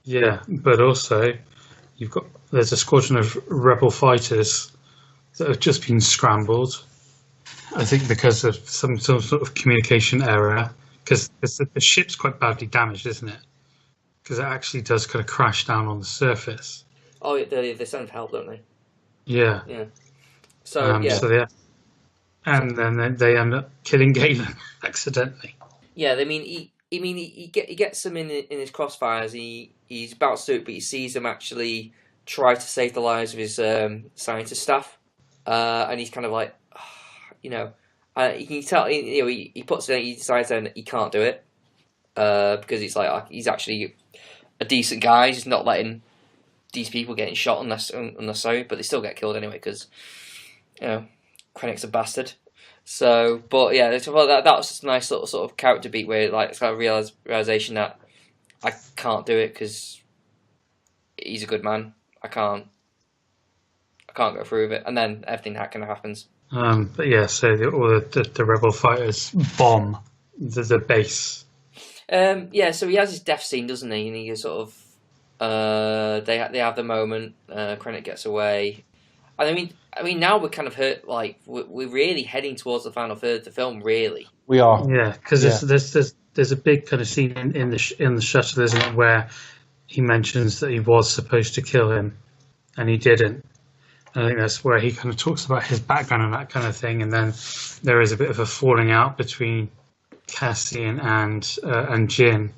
Yeah, but also there's a squadron of rebel fighters that have just been scrambled. I think because of some sort of communication error, because the ship's quite badly damaged, isn't it? Because it actually does kind of crash down on the surface. Oh, they send help, don't they? Yeah. Yeah. So and then they end up killing Galen accidentally. Yeah, he gets them in his crossfires. He's about to do it, but he sees them actually try to save the lives of his scientist staff, and he's kind of like, you can tell. He decides then he can't do it because it's like he's actually a decent guy. He's not letting these people getting shot unnecessary, but they still get killed anyway because Krennic's a bastard. So, but yeah, that was just a nice little sort of character beat where like it's kind of realization that I can't do it because he's a good man. I can't go through with it, and then everything that kind of happens. But yeah, so all the rebel fighters bomb the base. So he has his death scene, doesn't he? And he sort of they have the moment. Krennic gets away, and I mean, now we're kind of hurt. Like we're really heading towards the final third of the film. Really, we are. Yeah, because there's a big kind of scene in the shuttle, isn't it, where he mentions that he was supposed to kill him, and he didn't. And I think that's where he kind of talks about his background and that kind of thing. And then there is a bit of a falling out between Cassian and Jyn.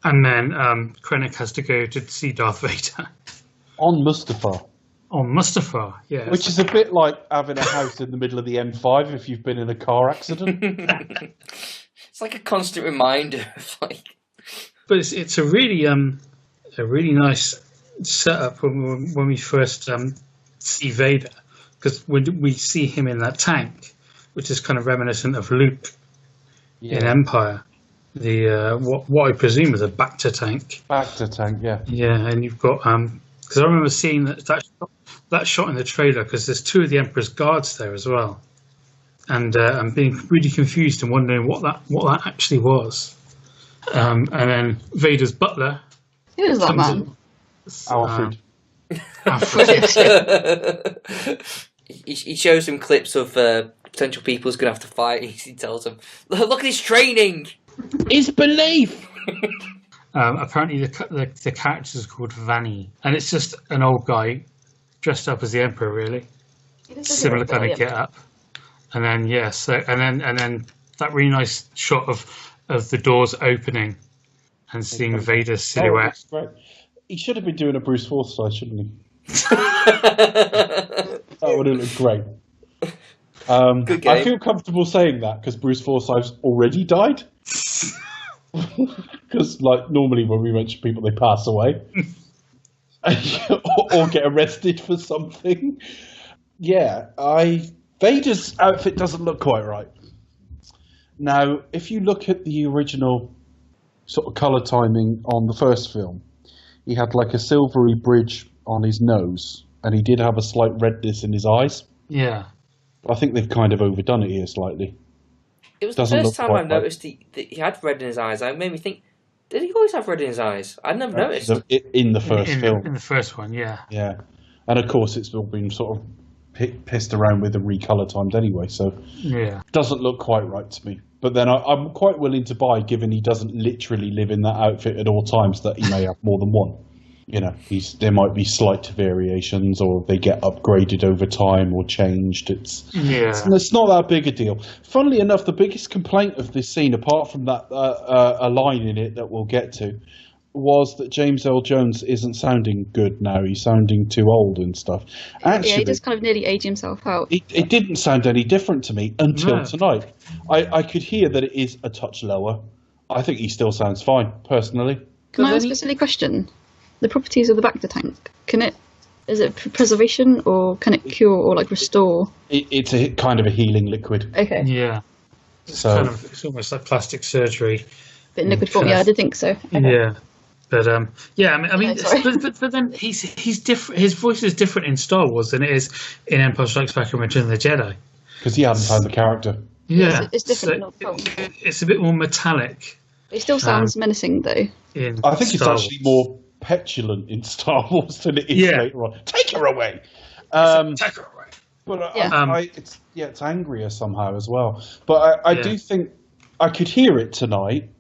And then Krennic has to go to see Darth Vader on Mustafar. On Mustafar, yeah. Which is a bit like having a house in the middle of the M5 if you've been in a car accident. It's like a constant reminder of like. But it's a really nice setup when we first see Vader, because when we see him in that tank, which is kind of reminiscent of Luke in Empire, the what I presume is a Bacta tank. Bacta tank, yeah. Yeah, and you've got because I remember seeing that shot in the trailer, because there's two of the Emperor's guards there as well, and I'm being really confused and wondering what that actually was. And then Vader's butler. Who is that man? Alfred. He shows him clips of potential people who's going to have to fight. He tells them, "Look at his training. His belief." Apparently, the character is called Vanny, and it's just an old guy dressed up as the Emperor, really. Similar kind of get up. And then and then that really nice shot of the doors opening and seeing Vader's silhouette. Right. He should have been doing a Bruce Forsyth, shouldn't he? That would have looked great. I feel comfortable saying that because Bruce Forsyth's already died. Because, like, normally when we mention people, they pass away or get arrested for something. Yeah, Vader's outfit doesn't look quite right. Now, if you look at the original sort of colour timing on the first film, he had like a silvery bridge on his nose, and he did have a slight redness in his eyes. Yeah. I think they've kind of overdone it here slightly. It was the first time I noticed that he had red in his eyes. It made me think, did he always have red in his eyes? I'd never noticed. In the first film. In the first one, yeah. Yeah. And of course, it's all been sort of pissed around with and recolour times anyway, so yeah, it doesn't look quite right to me. But then I'm quite willing to buy, given he doesn't literally live in that outfit at all times, that he may have more than one. You know, there might be slight variations, or they get upgraded over time or changed. It's not that big a deal. Funnily enough, the biggest complaint of this scene, apart from that a line in it that we'll get to, was that James L. Jones isn't sounding good now. He's sounding too old and stuff. Actually, yeah, he just kind of nearly aged himself out. it didn't sound any different to me until tonight. I could hear that it is a touch lower. I think he still sounds fine, personally. Can I ask a silly question? The properties of the Bacta tank, is it preservation or can it cure or like restore? It's a kind of a healing liquid. Okay. Yeah. It's it's almost like plastic surgery. But in liquid form, yeah, I did think so. Okay. Yeah. But I mean, sorry. but then he's different. His voice is different in Star Wars than it is in Empire Strikes Back and Return of the Jedi. Because he hadn't found the character. Yeah, it's different. Not film. It's a bit more metallic. It still sounds menacing, though. I think it's actually more petulant in Star Wars than it is later on. Take her away. Take her away. But it's angrier somehow as well. But I do think I could hear it tonight.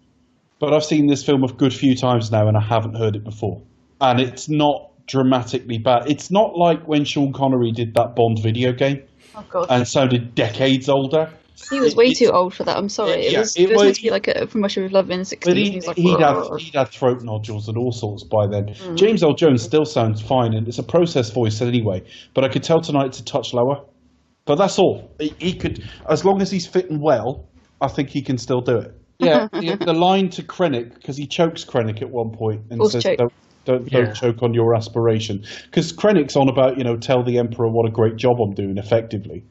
But I've seen this film a good few times now, and I haven't heard it before. And it's not dramatically bad. It's not like when Sean Connery did that Bond video game. Oh, God. And it sounded decades older. He was way too old for that. I'm sorry. It was meant to be like From Russia with Love in the 60s. But he'd had throat nodules and all sorts by then. James L. Jones still sounds fine, and it's a processed voice anyway. But I could tell tonight it's a touch lower. But that's all. He could, as long as he's fitting well, I think he can still do it. Yeah, the line to Krennic, because he chokes Krennic at one point and says, don't choke on your aspiration. Because Krennic's on about, tell the Emperor what a great job I'm doing effectively.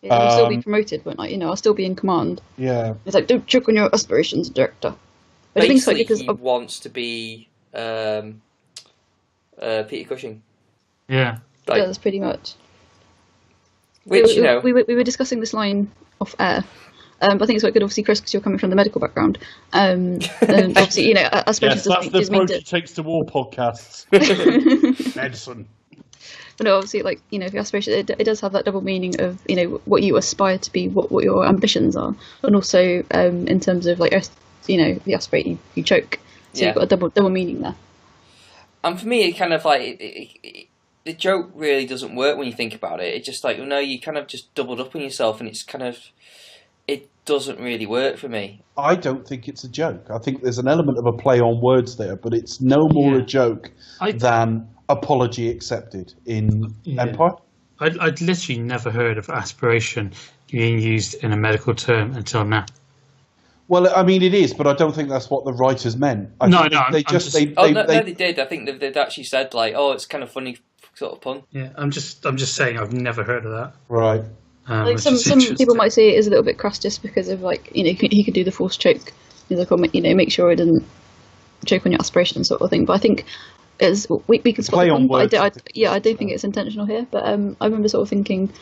Yeah, I'll still be promoted, won't I? I'll still be in command. Yeah. It's like, don't choke on your aspirations, director. But basically, he wants to be Peter Cushing. Yeah. Yeah, that's pretty much. Which, we were discussing this line off air. I think it's quite good, obviously, Chris, because you're coming from the medical background. And obviously, aspirations that's the approach he takes to war podcasts. Medicine. But no, obviously, if your aspiration, it does have that double meaning of, what you aspire to be, what your ambitions are, and also in terms of you aspirate, you choke. So you've got a double meaning there. And for me, it kind of the joke really doesn't work when you think about it. It's just you kind of just doubled up on yourself, and it's kind of. It doesn't really work for me. I don't think it's a joke. I think there's an element of a play on words there, but it's no more a joke than apology accepted in Empire. I'd literally never heard of aspiration being used in a medical term until now. Well, I mean, it is, but I don't think that's what the writers meant. They did. I think they'd actually said it's kind of funny sort of pun. Yeah, I'm just saying I've never heard of that. Right. Some people might say it is a little bit crass just because of he could do the forced choke. He's like, make sure it doesn't choke on your aspirations sort of thing. But I think we can spot the pun, but I don't think it's intentional here. But I remember sort of thinking,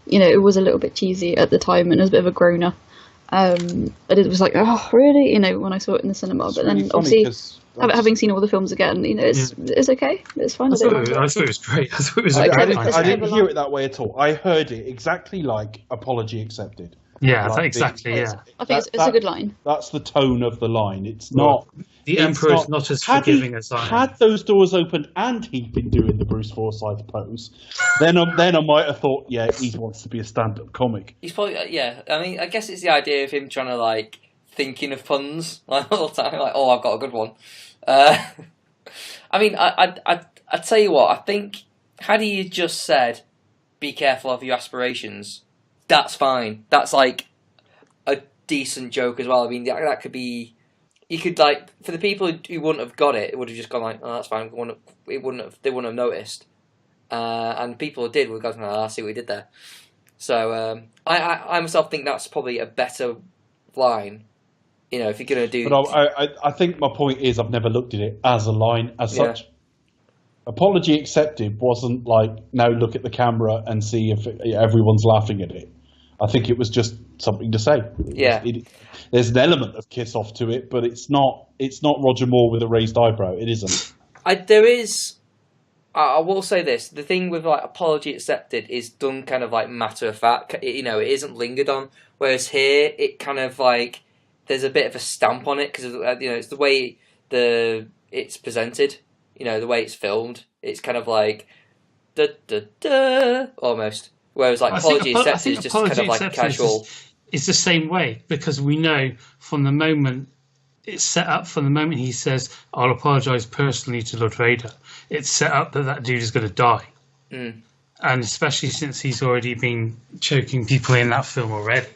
it was a little bit cheesy at the time and it was a bit of a groaner. And it was like, oh really? When I saw it in the cinema. But then obviously having seen all the films again, it's okay. It's fine. I thought it was great. I thought it was I didn't hear it that way at all. I heard it exactly like apology accepted. Yeah, exactly. Yeah, I think it's a good line. That's the tone of the line. It's not. The Emperor is not as forgiving as I am. Had those doors opened and he'd been doing the Bruce Forsyth pose, then I might have thought, he wants to be a stand-up comic. He's probably I mean, I guess it's the idea of him trying to thinking of puns all the time. I've got a good one. I mean, I tell you what. I think had he just said, "Be careful of your aspirations," that's fine. That's a decent joke as well. I mean, that could be. You could for the people who wouldn't have got it, it would have just gone "Oh, that's fine." They wouldn't have noticed. And people who did would have gone, "I see what he did there." So I myself think that's probably a better line. If you're going to do... But I think my point is I've never looked at it as a line as such. Apology accepted wasn't now look at the camera and see if everyone's laughing at it. I think it was just something to say. Yeah. There's an element of kiss off to it, but it's not Roger Moore with a raised eyebrow. It isn't. There is... I will say this. The thing with apology accepted is done kind of matter of fact. It isn't lingered on. Whereas here, it kind of there's a bit of a stamp on it because it's the way it's presented. The way it's filmed. It's kind of da da da almost. Whereas apology accepted is just kind of casual. It's the same way because we know from the moment it's set up from the moment he says, "I'll apologise personally to Lord Vader." It's set up that dude is going to die, and especially since he's already been choking people in that film already.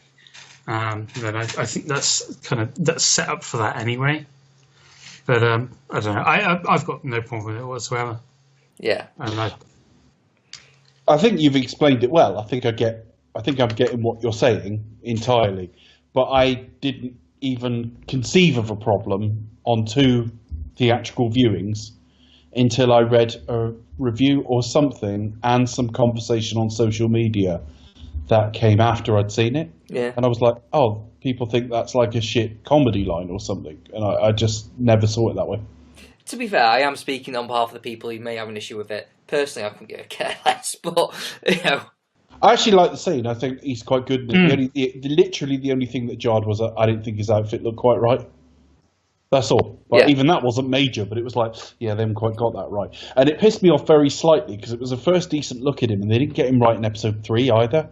Then I think that's set up for that anyway. But I don't know. I've got no problem with it whatsoever. Yeah. I think you've explained it well. I think I'm getting what you're saying entirely, but I didn't even conceive of a problem on 2 theatrical viewings until I read a review or something and some conversation on social media that came after I'd seen it. Yeah. And I was like, oh, people think that's like a shit comedy line or something. And I just never saw it that way. To be fair, I am speaking on behalf of the people who may have an issue with it. Personally, I couldn't give a care less, but, you know. I actually like the scene. I think he's quite good. Literally the only thing that jarred was I didn't think his outfit looked quite right. That's all. But even that wasn't major, but it was like, yeah, they haven't quite got that right. And it pissed me off very slightly because it was the first decent look at him and they didn't get him right in episode 3 either.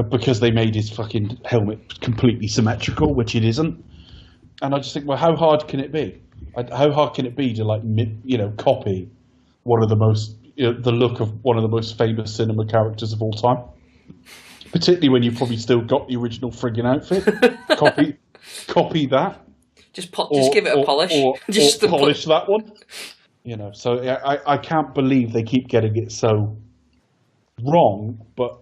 Because they made his fucking helmet completely symmetrical, which it isn't. And I just think, well, how hard can it be? How hard can it be to, like, copy one of the most, the look of one of the most famous cinema characters of all time? Particularly when you've probably still got the original friggin' outfit. Copy that. Just give it a polish. Or polish that one. So I can't believe they keep getting it so wrong, but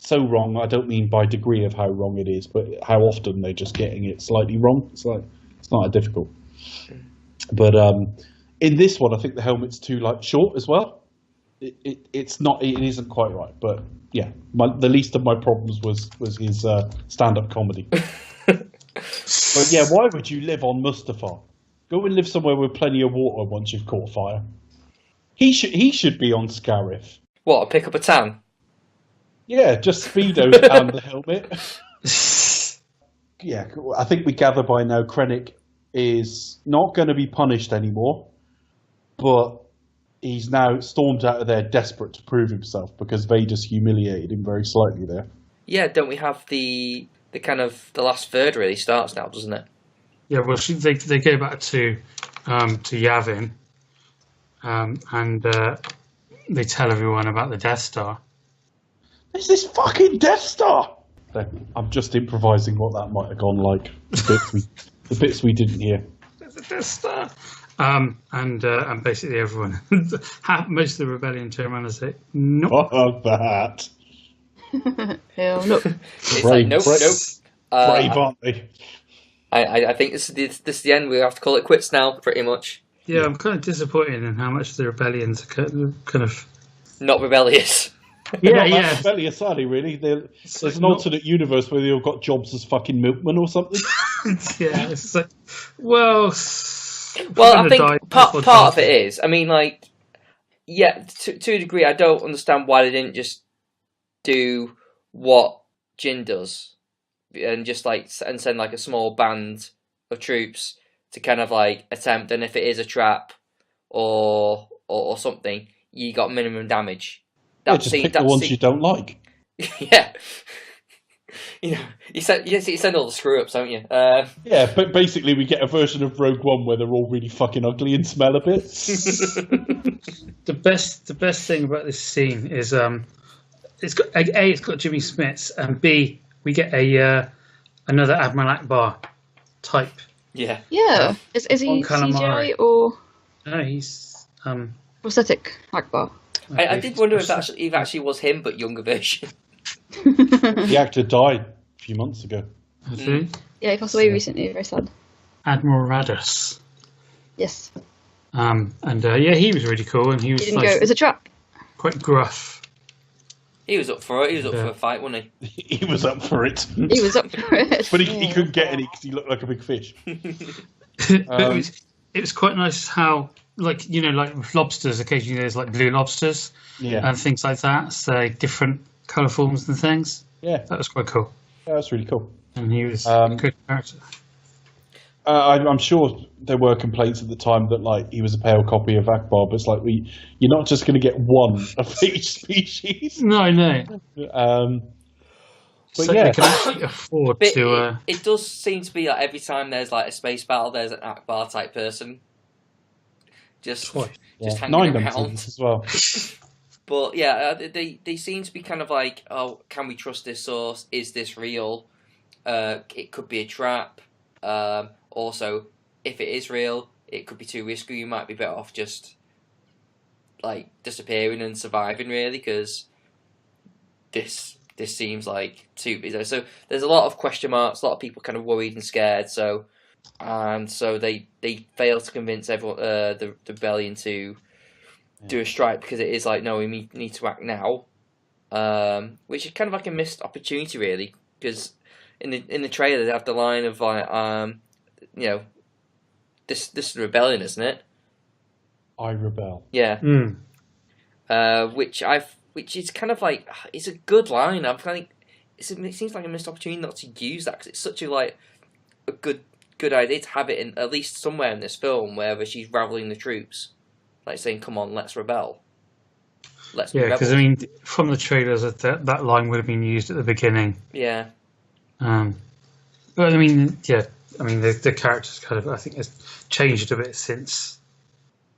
so wrong, I don't mean by degree of how wrong it is, but how often they're just getting it slightly wrong. It's not that difficult. But in this one, I think the helmet's too short as well. It isn't quite right. But yeah, the least of my problems was his stand-up comedy. But yeah, why would you live on Mustafar? Go and live somewhere with plenty of water once you've caught fire. He should be on Scarif. What, pick up a tan? Yeah, just Speedos and the helmet. Yeah, I think we gather by now Krennic is not going to be punished anymore, but he's now stormed out of there desperate to prove himself because Vader's humiliated him very slightly there. Yeah, don't we have the kind of the last third really starts now, doesn't it? Yeah, well, they go back to Yavin, and they tell everyone about the Death Star. There's this fucking Death Star! I'm just improvising what that might have gone like. The bits we didn't hear. There's a Death Star! And basically everyone, most of the rebellion turn around and say, nope. Fuck that. Hell no. It's like, nope. Brave, aren't they? I think this is the end. We have to call it quits now, pretty much. Yeah, I'm kind of disappointed in how much the rebellions are kind of... Not rebellious. Yeah. Rebellious, are they, really? There's an alternate universe where they all got jobs as fucking milkmen or something. Yeah, it's like, well, I think part of it is, I mean, like, yeah, to a degree, I don't understand why they didn't just do what Jin does and just and send like a small band of troops to kind of like attempt, and if it is a trap or something, you got minimum damage. Just pick the ones you don't like. Yeah. You send all the screw-ups, don't you? Yeah, but basically we get a version of Rogue One where they're all really fucking ugly and smell a bit. The best thing about this scene is it's got Jimmy Smits, and B, we get another Admiral Akbar type. Yeah. Yeah. Is he CGI or? No, he's prosthetic Akbar. I did wonder if it actually was him, but younger version. The actor died a few months ago. Yeah, he passed away recently. Very sad. Admiral Raddus. Yes. And he was really cool, and he was. He didn't go as a trap. Quite gruff. He was up for it. He was up for a fight, wasn't he? He was up for it. He was up for it. But he couldn't get any because he looked like a big fish. It was quite nice how, like with lobsters, occasionally there's like blue lobsters and things like that. So different colour forms and things. Yeah. That was quite cool. Yeah, that's really cool. And he was a good character. I'm sure there were complaints at the time that he was a pale copy of Akbar, but it's like you're not just going to get one of each species. No. But So yeah, they can actually afford But to. it does seem to be like every time there's like a space battle, there's an Akbar type person just Twice. hanging Nine around. numbers as well. But yeah, they seem to be kind of like, oh, can we trust this source? Is this real? It could be a trap. Also, if it is real, it could be too risky. You might be better off just like disappearing and surviving, really, because this seems like too busy. So there's a lot of question marks. A lot of people kind of worried and scared. So they fail to convince everyone, the rebellion, to do a strike, because it is like, no, we need to act now, which is kind of like a missed opportunity, really, because in the trailer they have the line of like, this is the rebellion, isn't it? I rebel. Yeah. Mm. Which is kind of like, it's a good line. I'm kind of, it seems like a missed opportunity not to use that, because it's such a good idea to have it in at least somewhere in this film, wherever she's rallying the troops, like saying, "Come on, let's rebel." Yeah, because I mean, from the trailers, that line would have been used at the beginning. Yeah. But I mean, yeah, I mean the character's kind of, I think, has changed a bit since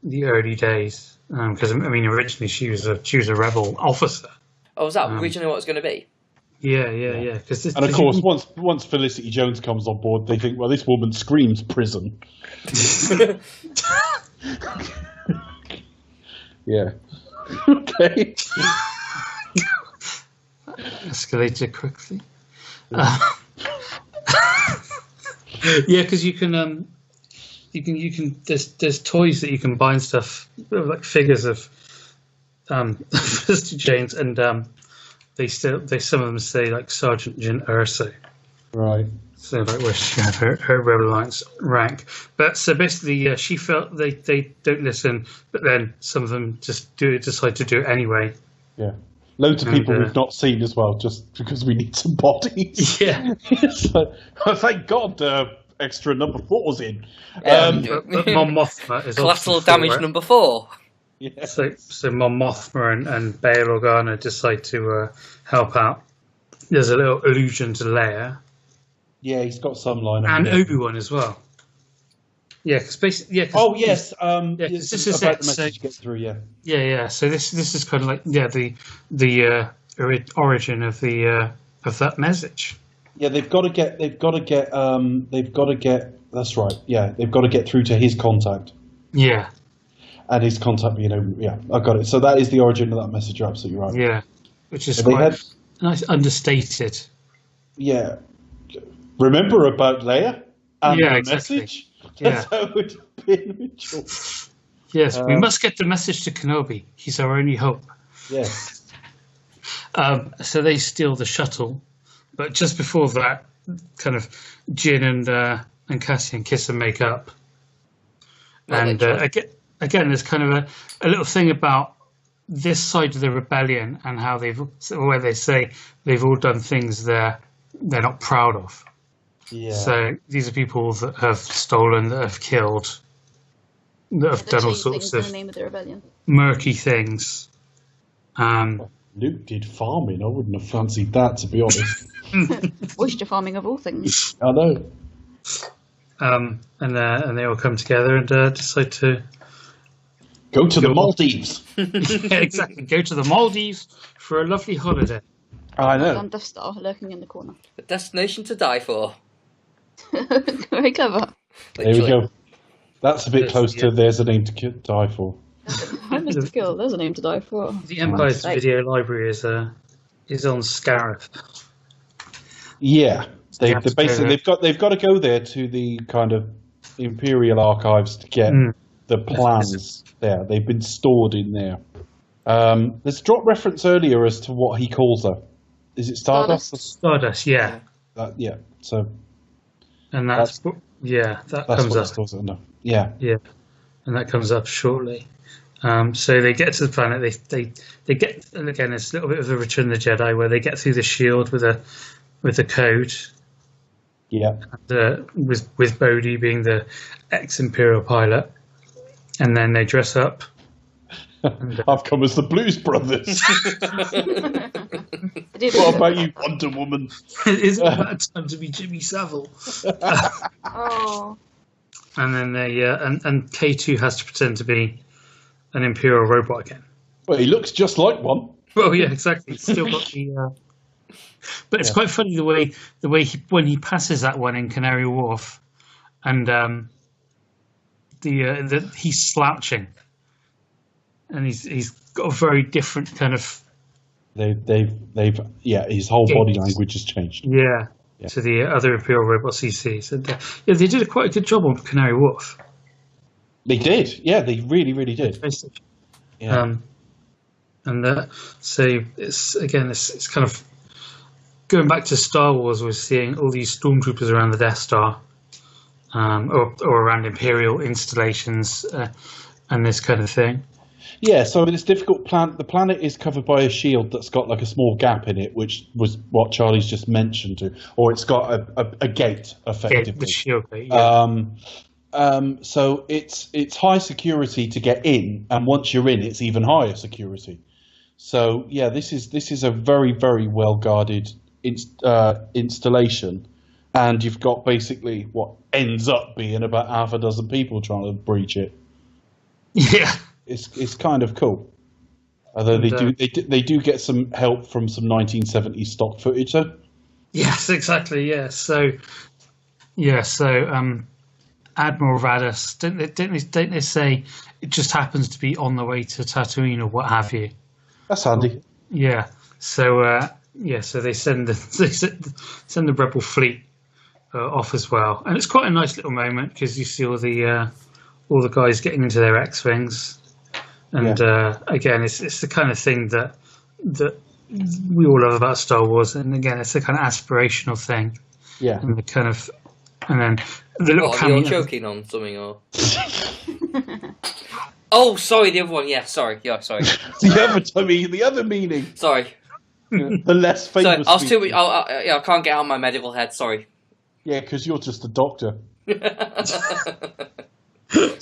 the early days. Because I mean, originally she was a rebel officer. Oh, was that originally what it was going to be? Yeah. And of course, once Felicity Jones comes on board, they think, well, this woman screams prison. Yeah. Okay. Escalated quickly. Yeah, because you can there's toys that you can buy and stuff, like figures of Felicity Jones, and some of them say like Sergeant Jin Erso. Right. So like where she had her Rebel Alliance rank. But so basically, she felt they don't listen, but then some of them just decide to do it anyway. Yeah. Loads of people we've not seen as well, just because we need some bodies. Yeah. So, thank God extra number 4's in. But Mon Mothma is collateral obviously damage number 4. Yeah. So Mon Mothma and Bail Organa decide to help out. There's a little allusion to Leia. Yeah, he's got some line. And Obi-Wan as well. Yeah, because basically, yeah. Oh yes, this is about it. the message get through. Yeah. Yeah. So this is kind of like the origin of that message. Yeah, they've got to get. That's right. Yeah, they've got to get through to his contact. Yeah. And his contact, yeah, I got it. So that is the origin of that message. You're absolutely right. Yeah, which is quite nice, understated. Yeah. Remember about Leia and the exactly. message? Yeah. That's how it would have been ritual. Yes, we must get the message to Kenobi. He's our only hope. Yes. So they steal the shuttle, but just before that, kind of Jin and Cassian kiss and make up. And again, there's kind of a little thing about this side of the rebellion and how where they say they've all done things they're not proud of. Yeah. So these are people that have stolen, that have killed, that have done all sorts of in the name of the rebellion. murky things. Luke did farming. I wouldn't have fancied that, to be honest. Oyster farming of all things. I know. And they all come together and decide to go to the Maldives. Yeah, exactly. Go to the Maldives for a lovely holiday. I know. On Death Star lurking in the corner. A destination to die for. Very clever. There we go. That's a bit close to there's a name to die for. I missed the skill. There's a name to die for. The Empire's video library is on Scarif. Yeah, they've got to go there to the kind of Imperial archives to get the plans there. They've been stored in there. There's a drop reference earlier as to what he calls her. Is it Stardust? Stardust, yeah. Yeah. So. And that comes up. Yeah. And that comes up shortly. So they get to the planet. They get, and again, it's a little bit of a Return of the Jedi where they get through the shield with a code. Yeah. And, with Bodhi being the ex-Imperial pilot, and then they dress up I've come as the Blues Brothers. What about you, Wonder Woman? Isn't that time to be Jimmy Savile? Oh. And then and K2 has to pretend to be an Imperial robot again. Well, he looks just like one. Well, yeah, exactly. He's still got the. But it's quite funny the way when he passes that one in Canary Wharf, and he's slouching, and he's got a very different kind of. They've his whole body language has changed. Yeah. To the other Imperial robots he sees, and they did quite a good job on Canary Wharf. They did, yeah, they really, really did. Yeah. So it's kind of going back to Star Wars. We're seeing all these stormtroopers around the Death Star, or around Imperial installations, and this kind of thing. Yeah, so it's difficult. The planet is covered by a shield that's got like a small gap in it, which was what Charlie's just mentioned to, or it's got a gate effectively. The shield gate. Yeah. So it's high security to get in, and once you're in, it's even higher security. So yeah, this is a very, very well guarded installation, and you've got basically what ends up being about half a dozen people trying to breach it. Yeah. It's kind of cool, although they do get some help from some 1970s stock footage though. Yes, exactly. Yeah. So Admiral Raddus, don't they say it just happens to be on the way to Tatooine or what have you? That's handy. Yeah. So so they send the Rebel fleet off as well, and it's quite a nice little moment because you see all the guys getting into their X-wings. And again, it's the kind of thing that we all love about Star Wars. And again, it's the kind of aspirational thing. Yeah. And then the little cameo. You're choking on something, or? Oh, sorry, the other one. Yeah, sorry. The other meaning. Sorry. The less famous. Sorry, I can't get out of my medical head. Sorry. Yeah, because you're just a doctor.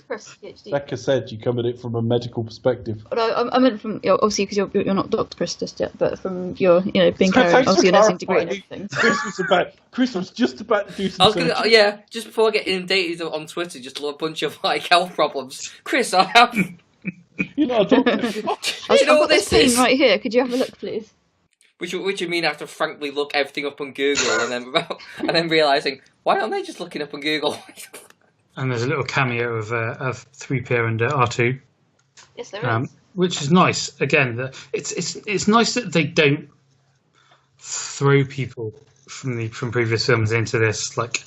Chris, PhD. Becca said you come at it from a medical perspective. No, I meant from obviously because you're not Dr. Chris just yet, but from your being carrying obviously a nursing degree and everything. Chris was just about to do some. Just before I get inundated on Twitter, just a bunch of health problems. Chris, I have. You're not a doctor. You know what this is? Right here. Could you have a look, please? Which you mean I have to frankly look everything up on Google and then realising why aren't they just looking up on Google? And there's a little cameo of 3PO and R2. Yes, there is. Which is nice. Again, it's nice that they don't throw people from previous films into this, like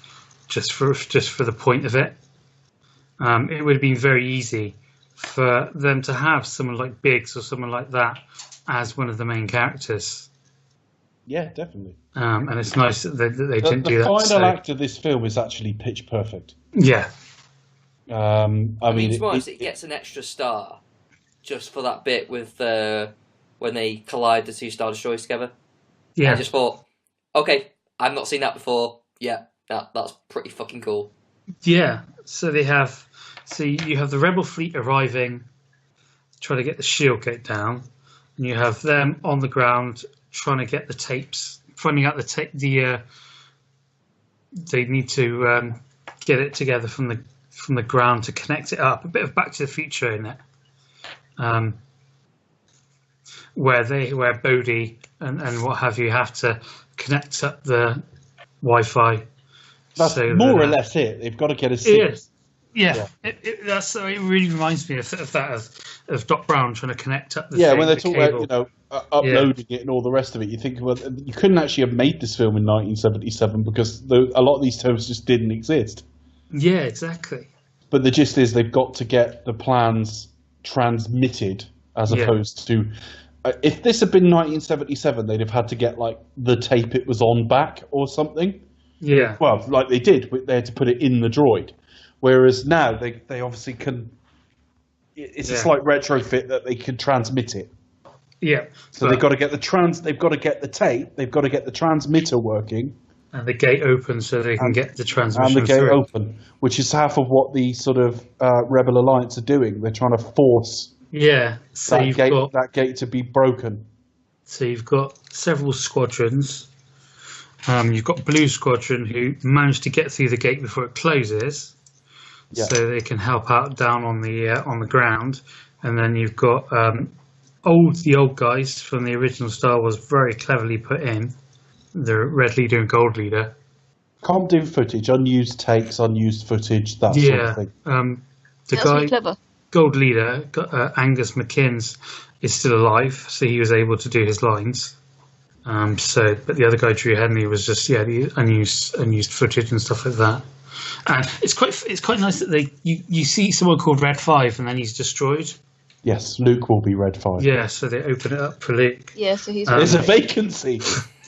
just for the point of it. It would have been very easy for them to have someone like Biggs or someone like that as one of the main characters. Yeah, definitely. And it's nice that they didn't do that. The final act of this film is actually pitch perfect. Yeah. I mean, it gets an extra star just for that bit with when they collide the two Star Destroyers together. Yeah. I just thought, okay, I've not seen that before. Yeah, that's pretty fucking cool. Yeah. So you have the Rebel fleet arriving, trying to get the shield gate down, and you have them on the ground trying to get the tapes, finding out they need to get it together from the ground to connect it up. A bit of Back to the Future in it, where Bodhi and what have you have to connect up the Wi-Fi. That's more or less it. They've got to get a signal. Yeah. It really reminds me of that of Doc Brown trying to connect up the when they talk about uploading it and all the rest of it, you think, well, you couldn't actually have made this film in 1977 because a lot of these terms just didn't exist. Yeah, exactly. But the gist is they've got to get the plans transmitted as opposed to... if this had been 1977, they'd have had to get like the tape it was on back or something. Yeah. Well, like they did. They had to put it in the droid. Whereas now they obviously can... It's a slight retrofit that they can transmit it. Yeah. So they've got to get they've got to get the tape, they've got to get the transmitter working. And the gate open so they can get the transmission and the gate through. open, which is half of what the sort of Rebel Alliance are doing. They're trying to force Yeah, so that gate to be broken. So you've got several squadrons. You've got Blue Squadron who managed to get through the gate before it closes, so they can help out down on the ground. And then you've got the old guys from the original Star Wars, very cleverly put in, the Red Leader and Gold Leader. Can't do footage, unused takes, unused footage, that sort of thing. The That's guy, really clever. Gold Leader, Angus McKinns, is still alive, so he was able to do his lines. But the other guy, Drew Henley, was just the unused footage and stuff like that. And it's quite nice that you see someone called Red 5 and then he's destroyed. Yes, Luke will be Red 5. Yeah, so they open it up for Luke. Yeah, so he's. There's a vacancy.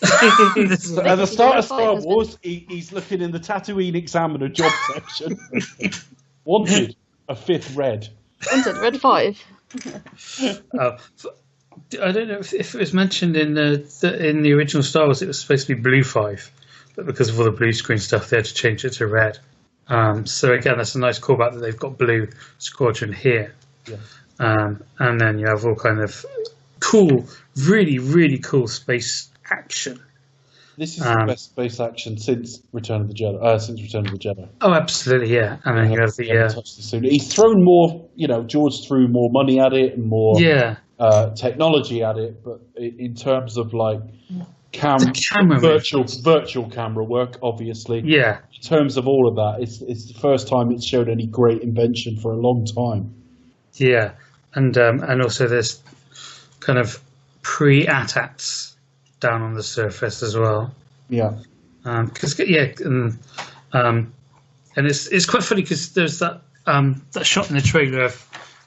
At the start of Star Wars, he's looking in the Tatooine Examiner job section. Wanted a 5th Red. Wanted Red 5. I don't know if it was mentioned in the original Star Wars. It was supposed to be Blue 5, but because of all the blue screen stuff, they had to change it to red. So again, that's a nice callback that they've got Blue Squadron here. Yeah. And then you have all kind of cool, really, really cool space action. This is the best space action since Return of the Jedi. Oh, absolutely, yeah. And then you have the he's thrown more. George threw more money at it and more technology at it, but in terms of like virtual camera work, obviously. Yeah. In terms of all of that, it's the first time it's showed any great invention for a long time. Yeah, and also there's kind of pre-AT-ATs down on the surface as well. Yeah. And it's quite funny because there's that shot in the trailer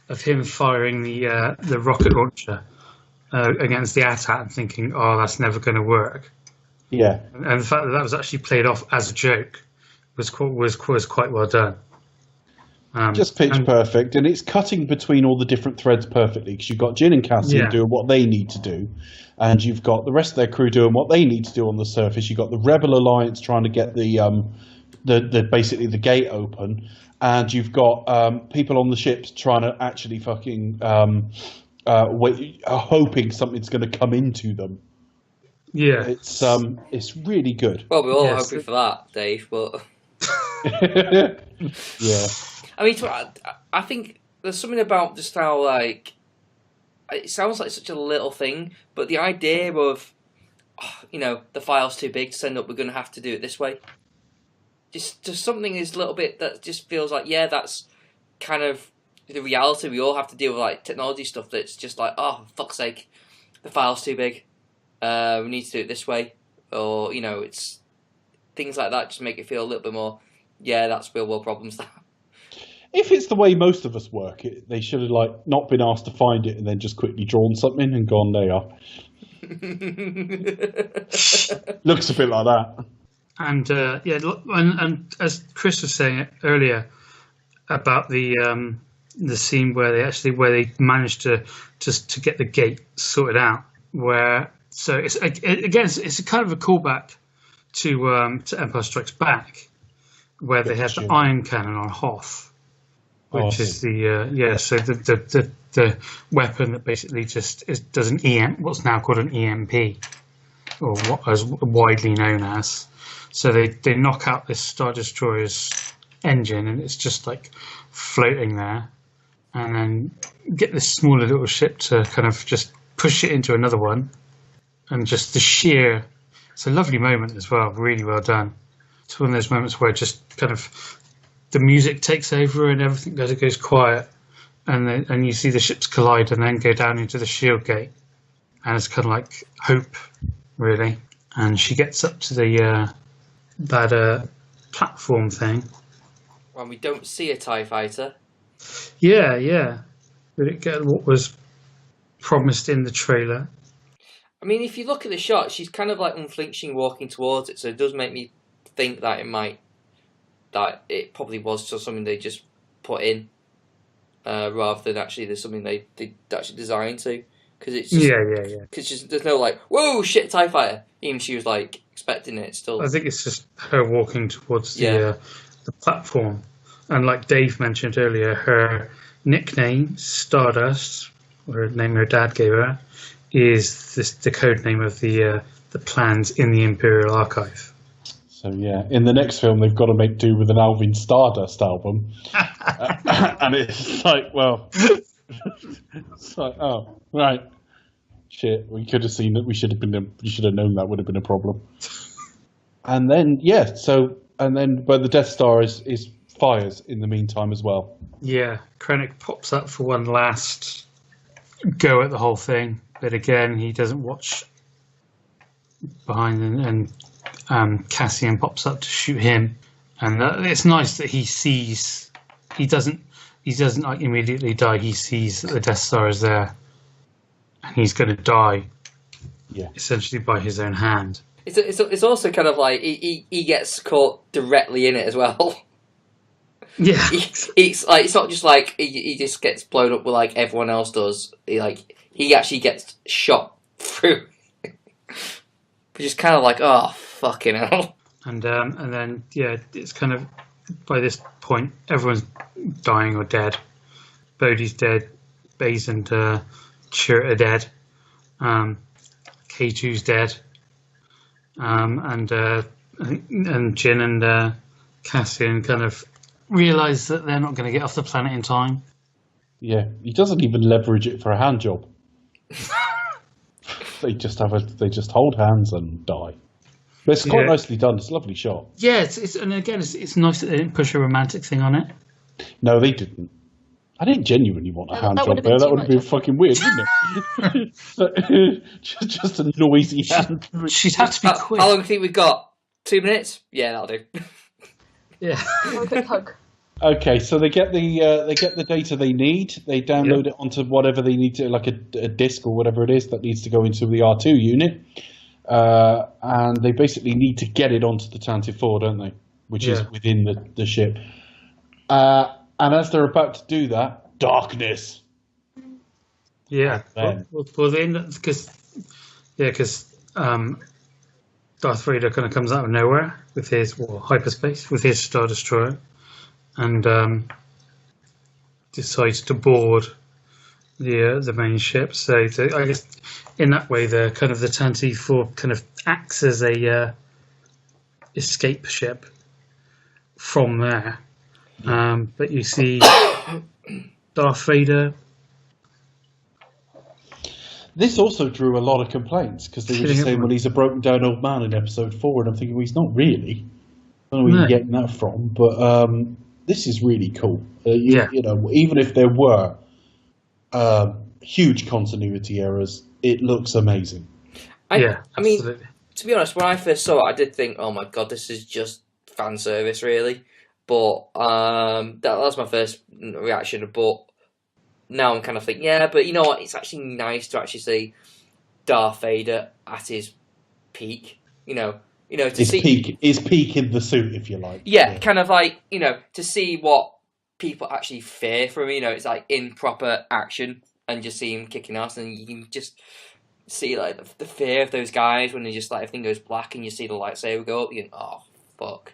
of him firing the rocket launcher against the AT-AT and thinking, oh, that's never going to work. Yeah. And the fact that was actually played off as a joke was quite well done. Just pitch perfect, and it's cutting between all the different threads perfectly because you've got Jin and Cassian doing what they need to do, and you've got the rest of their crew doing what they need to do on the surface. You've got the Rebel Alliance trying to get the basically the gate open, and you've got people on the ships trying to actually fucking hoping something's going to come into them. Yeah, it's really good. Well, we're all hoping for that, Dave, but yeah. I mean, I think there's something about just how, like, it sounds like such a little thing, but the idea of, the file's too big to send up, we're going to have to do it this way. Just something is a little bit that just feels like, that's kind of the reality. We all have to deal with, like, technology stuff that's just like, oh, for fuck's sake, the file's too big. We need to do it this way. Or, it's things like that just make it feel a little bit more, that's real world problems. If it's the way most of us work, they should have not been asked to find it and then just quickly drawn something and gone, there you are. Looks a bit like that. And and as Chris was saying earlier about the scene where they managed to get the gate sorted out, it's a kind of a callback to Empire Strikes Back, where they had the iron cannon on Hoth. Which is the weapon that basically does an what's now called an EMP, or what is widely known as. So they knock out this Star Destroyer's engine, and it's just like floating there, and then get this smaller little ship to kind of just push it into another one, and just it's a lovely moment as well, really well done. It's one of those moments where just kind of the music takes over and everything goes quiet, and you see the ships collide and then go down into the shield gate, and it's kind of like hope, really. And she gets up to that platform thing. Well, we don't see a TIE fighter. Yeah. We didn't get what was promised in the trailer. I mean, if you look at the shot, she's kind of like unflinching walking towards it, so it does make me think that it probably was just something they just put in, rather than actually there's something they actually designed to. Because it's just, Because there's no like, whoa, shit, TIE fighter. Even she was like expecting it still. I think it's just her walking towards the platform, and like Dave mentioned earlier, her nickname, Stardust, or a name her dad gave her, is the code name of the plans in the Imperial Archive. So yeah, in the next film they've got to make do with an Alvin Stardust album, and it's like, well, it's like, oh right, shit, we could have seen it. We should have known that would have been a problem. And then but the Death Star is fires in the meantime as well. Yeah, Krennic pops up for one last go at the whole thing, but again he doesn't watch behind, and Cassian pops up to shoot him, and it's nice that he sees. He doesn't like immediately die. He sees that the Death Star is there, and he's going to die. Yeah, essentially by his own hand. It's also kind of like he gets caught directly in it as well. Yeah, it's like it's not just like he just gets blown up like everyone else does. He actually gets shot through, which is kind of like, oh fucking hell. And then it's kind of by this point everyone's dying or dead. Bodhi's dead, Baze and Chirrut are dead. K2's dead. And Jin and Cassian kind of realise that they're not going to get off the planet in time. Yeah, he doesn't even leverage it for a hand job. They just hold hands and die. But it's quite nicely done. It's a lovely shot. Yeah, it's nice that they didn't push a romantic thing on it. No, they didn't. I didn't genuinely want a hand job there. That would have been fucking weird, wouldn't it? just a noisy hand. She'd have to be quick. How long do you think we've got? 2 minutes? Yeah, that'll do. Yeah. A quick hug. Okay, so they get the data they need. They download it onto whatever they need to, like a disk or whatever it is that needs to go into the R2 unit, and they basically need to get it onto the Tantive 4, don't they? Which is within the ship. And as they're about to do that, darkness. Yeah. Well, they end up because Darth Vader kind of comes out of nowhere with his hyperspace with his Star Destroyer, and decides to board the main ship. So I guess in that way, the Tantive 4 kind of acts as a escape ship from there. But you see Darth Vader. This also drew a lot of complaints because they were just saying, well, he's a broken down old man in episode 4, and I'm thinking, well, he's not really. I don't know where you're getting that from, but this is really cool. You know, even if there were huge continuity errors, it looks amazing. I mean, to be honest, when I first saw it, I did think, oh my god, this is just fan service, really. But that was my first reaction. But now I'm kind of thinking, but you know what? It's actually nice to actually see Darth Vader at his peak. You know, to his peak in the suit, if you like. Yeah, kind of like, to see what people actually fear from him. You know, it's like in proper action, and just see him kicking ass, and you can just see like the fear of those guys when they just like everything goes black, and you see the lightsaber go up. You think, oh fuck.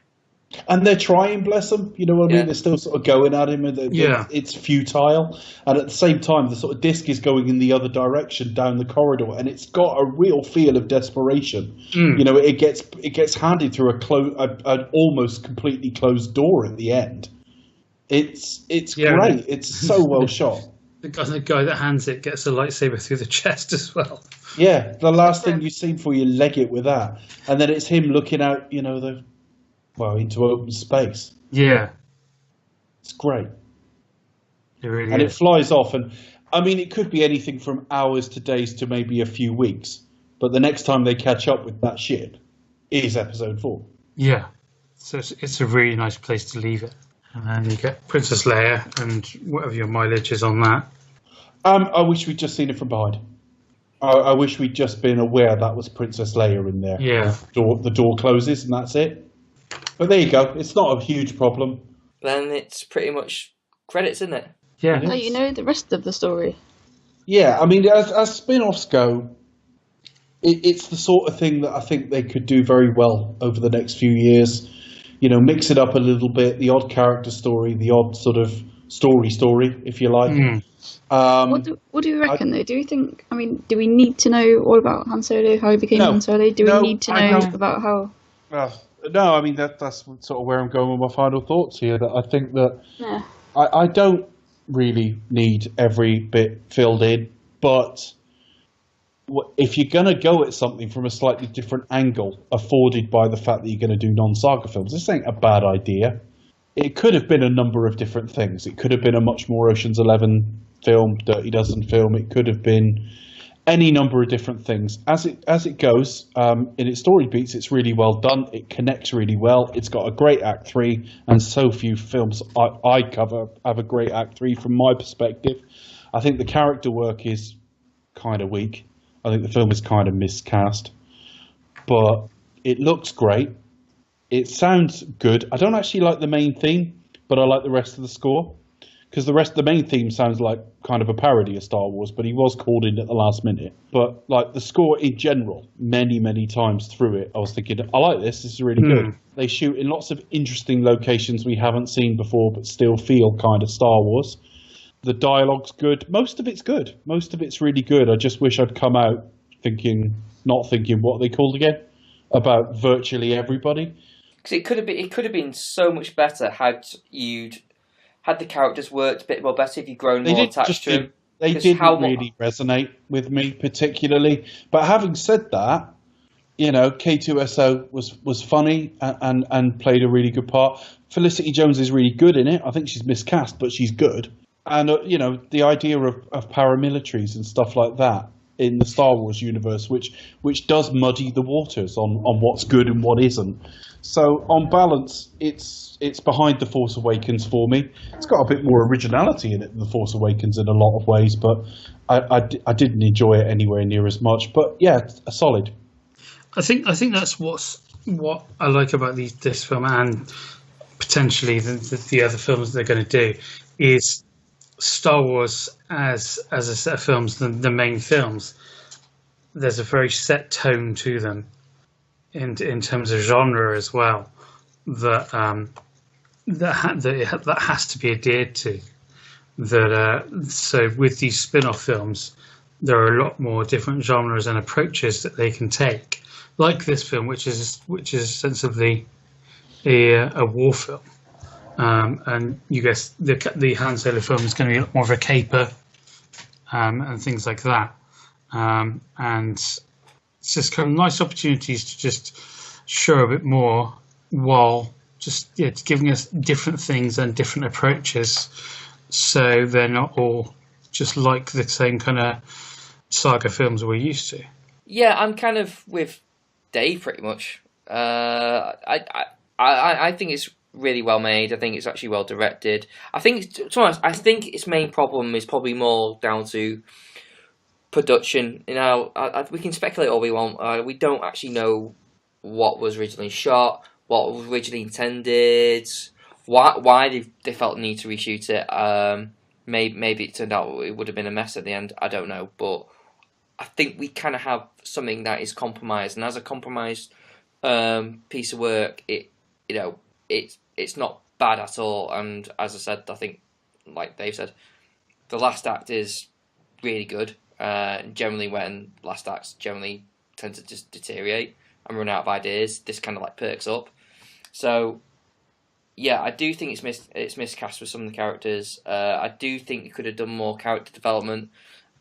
And they're trying, bless them. You know what I mean? They're still sort of going at him. And it's futile. And at the same time, the sort of disc is going in the other direction down the corridor, and it's got a real feel of desperation. You know, it gets handed through an almost completely closed door at the end. It's great. It's so well shot. The guy that hands it gets a lightsaber through the chest as well. Yeah, the last thing you've seen before you leg it with that, and then it's him looking out. You know into open space. Yeah. It's great. It really and is. It flies off. And, I mean, it could be anything from hours to days to maybe a few weeks. But the next time they catch up with that ship is episode 4. Yeah. So it's a really nice place to leave it. And then you get Princess Leia and whatever your mileage is on that. I wish we'd just seen it from behind. I wish we'd just been aware that was Princess Leia in there. Yeah. The door closes and that's it. But there you go. It's not a huge problem. Then it's pretty much credits, isn't it? Yeah. No, you know the rest of the story. Yeah, I mean, as spin-offs go, it's the sort of thing that I think they could do very well over the next few years. You know, mix it up a little bit, the odd character story, the odd sort of story, if you like. What do you reckon, though? Do you think? I mean, do we need to know all about Han Solo, how he became Han Solo? Do we need to know about how? No, I mean that's sort of where I'm going with my final thoughts here. That I think that I don't really need every bit filled in, but if you're going to go at something from a slightly different angle, afforded by the fact that you're going to do non-saga films, this ain't a bad idea. It could have been a number of different things. It could have been a much more Ocean's 11 film, Dirty Dozen film. It could have been any number of different things. As it goes, in its story beats, it's really well done. It connects really well. It's got a great Act 3, and so few films I cover have a great Act 3 from my perspective. I think the character work is kind of weak. I think the film is kind of miscast. But it looks great. It sounds good. I don't actually like the main theme, but I like the rest of the score. Because the main theme sounds like kind of a parody of Star Wars, but he was called in at the last minute. But like the score in general, many, many times through it, I was thinking, I like this. This is really good. They shoot in lots of interesting locations we haven't seen before, but still feel kind of Star Wars. The dialogue's good. Most of it's good. Most of it's really good. I just wish I'd come out not thinking what they called again, about virtually everybody. Because it could have been so much better had the characters worked a bit more better, if you'd grown more attached to them. They didn't really resonate with me particularly. But having said that, you know, K2SO was funny and played a really good part. Felicity Jones is really good in it. I think she's miscast, but she's good. And, you know, the idea of paramilitaries and stuff like that in the Star Wars universe, which does muddy the waters on what's good and what isn't. So on balance, it's behind The Force Awakens for me. It's got a bit more originality in it than The Force Awakens in a lot of ways, but I didn't enjoy it anywhere near as much. But yeah, a solid. I think that's what I like about this film, and potentially the other films they're going to do, is Star Wars as a set of films, the main films. There's a very set tone to them, in terms of genre as well, that has to be adhered to. So with these spin-off films, there are a lot more different genres and approaches that they can take, like this film, which is ostensibly a war film, and you guess the Han Solo film is going to be a lot more of a caper, and things like that, and it's just kind of nice opportunities to just show a bit more, while just giving us different things and different approaches, so they're not all just like the same kind of saga films we're used to. Yeah, I'm kind of with Dave pretty much. I think it's really well made. I think it's actually well directed. I think, to be honest, I think its main problem is probably more down to production. You know, we can speculate all we want. We don't actually know what was originally shot, what was originally intended, why they felt the need to reshoot it. Maybe it turned out it would have been a mess at the end. I don't know, but I think we kind of have something that is compromised, and as a compromised piece of work, it's not bad at all. And as I said, I think, like Dave said, the last act is really good. Generally, when last acts generally tend to just deteriorate and run out of ideas, this kind of like perks up. So yeah, I do think it's miscast with some of the characters. I do think you could have done more character development.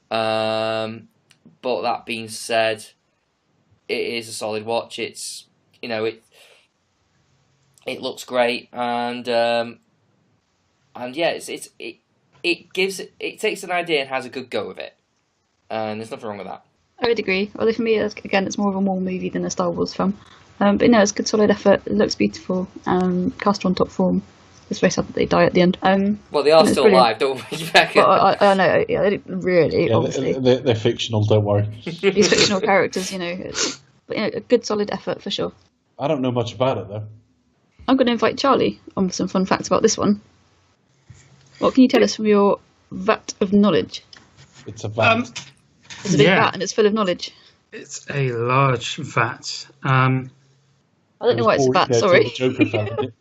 But that being said, it is a solid watch. It's, you know, it looks great, and yeah, it takes an idea and has a good go with it, and there's nothing wrong with that. I would agree. Although for me, again, it's more of a war movie than a Star Wars film. But no, it's a good, solid effort. It looks beautiful. Cast on top form. It's very sad that they die at the end. Well, they are still alive, don't worry, Becca. Well, I know, yeah, they didn't really, obviously. They're fictional, don't worry. These fictional characters, you know. But, you know, a good, solid effort for sure. I don't know much about it, though. I'm going to invite Charlie on some fun facts about this one. What can you tell us from your vat of knowledge? It's a vat. It's a big vat and it's full of knowledge. It's a large vat. I don't know why it's a vat, sorry. Joker found it.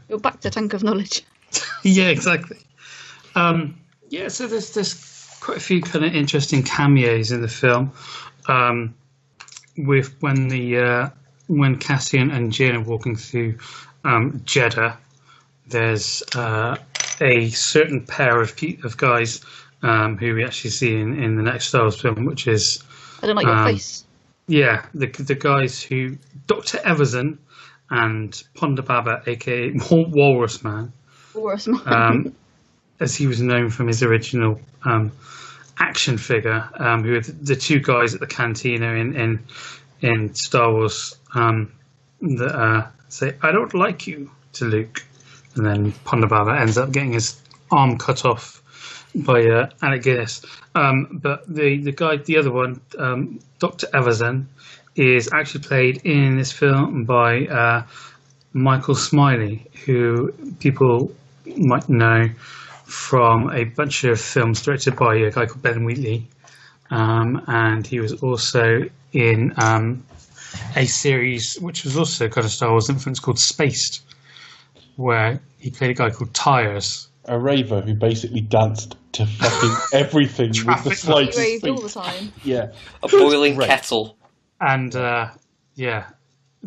You're back to tank of knowledge. Yeah, exactly. Yeah, so there's quite a few kind of interesting cameos in the film. With when Cassian and Jyn are walking through Jeddah, there's a certain pair of guys who we actually see in the next Star Wars film, which is I don't like your face. yeah, the guys who Dr. Everson and Ponda Baba, aka Walrus Man, Walrus Man. as he was known from his original action figure, who are the two guys at the cantina in Star Wars that say, "I don't like you" to Luke, and then Ponda Baba ends up getting his arm cut off by Alec Guinness. But the other one, Dr. Everson, is actually played in this film by Michael Smiley, who people might know from a bunch of films directed by a guy called Ben Wheatley, and he was also in a series which was also kind of Star Wars influence called Spaced, where he played a guy called Tyres. A raver who basically danced to fucking everything with the slightest He raved speed. all the time. Yeah. A boiling Great. kettle. And yeah,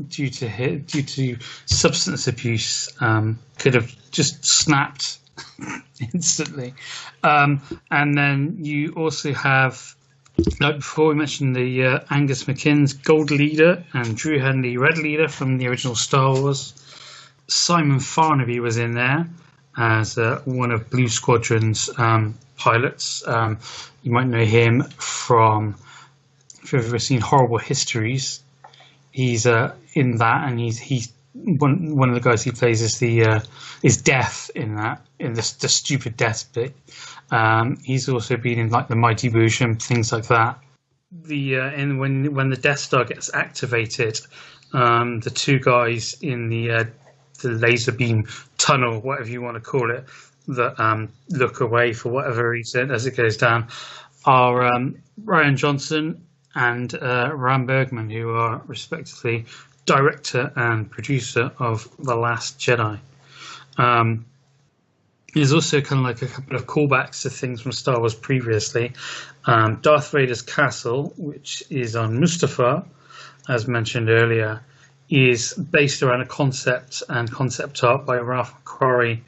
due to substance abuse, could have just snapped instantly. And then you also have, like before, we mentioned the Angus McKinn's Gold Leader and Drew Henley Red Leader from the original Star Wars. Simon Farnaby was in there as one of Blue Squadron's pilots. You might know him from, if you've ever seen Horrible Histories, he's in that, and he's one of the guys he plays is Death in that, in the stupid Death bit. He's also been in like the Mighty Boosh and things like that. When the Death Star gets activated, the two guys in the laser beam tunnel, whatever you want to call it, that look away for whatever reason as it goes down, are Ryan Johnson and Ram Bergman, who are respectively director and producer of The Last Jedi. There's also kind of like a couple of callbacks to things from Star Wars previously. Darth Vader's castle, which is on Mustafar, as mentioned earlier, is based around a concept art by Ralph McQuarrie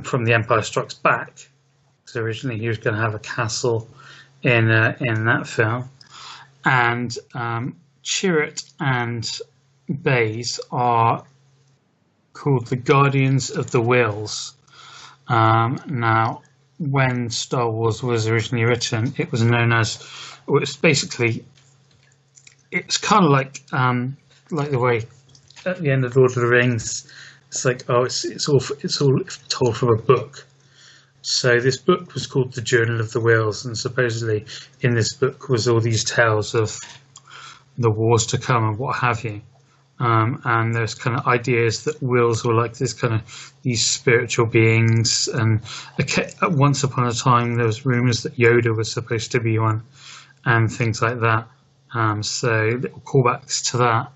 from The Empire Strikes Back. So originally he was going to have a castle in that film. And Chirrut and Baze are called the Guardians of the Whills. Now, when Star Wars was originally written, it was known as, well, it's basically, it's kind of like the way at the end of Lord of the Rings, it's like, oh, it's all told from a book. So this book was called The Journal of the Whills, and supposedly in this book was all these tales of the wars to come and what have you. And there's kind of ideas that Whills were like this kind of these spiritual beings, and once upon a time there was rumours that Yoda was supposed to be one, and things like that. So little callbacks to that.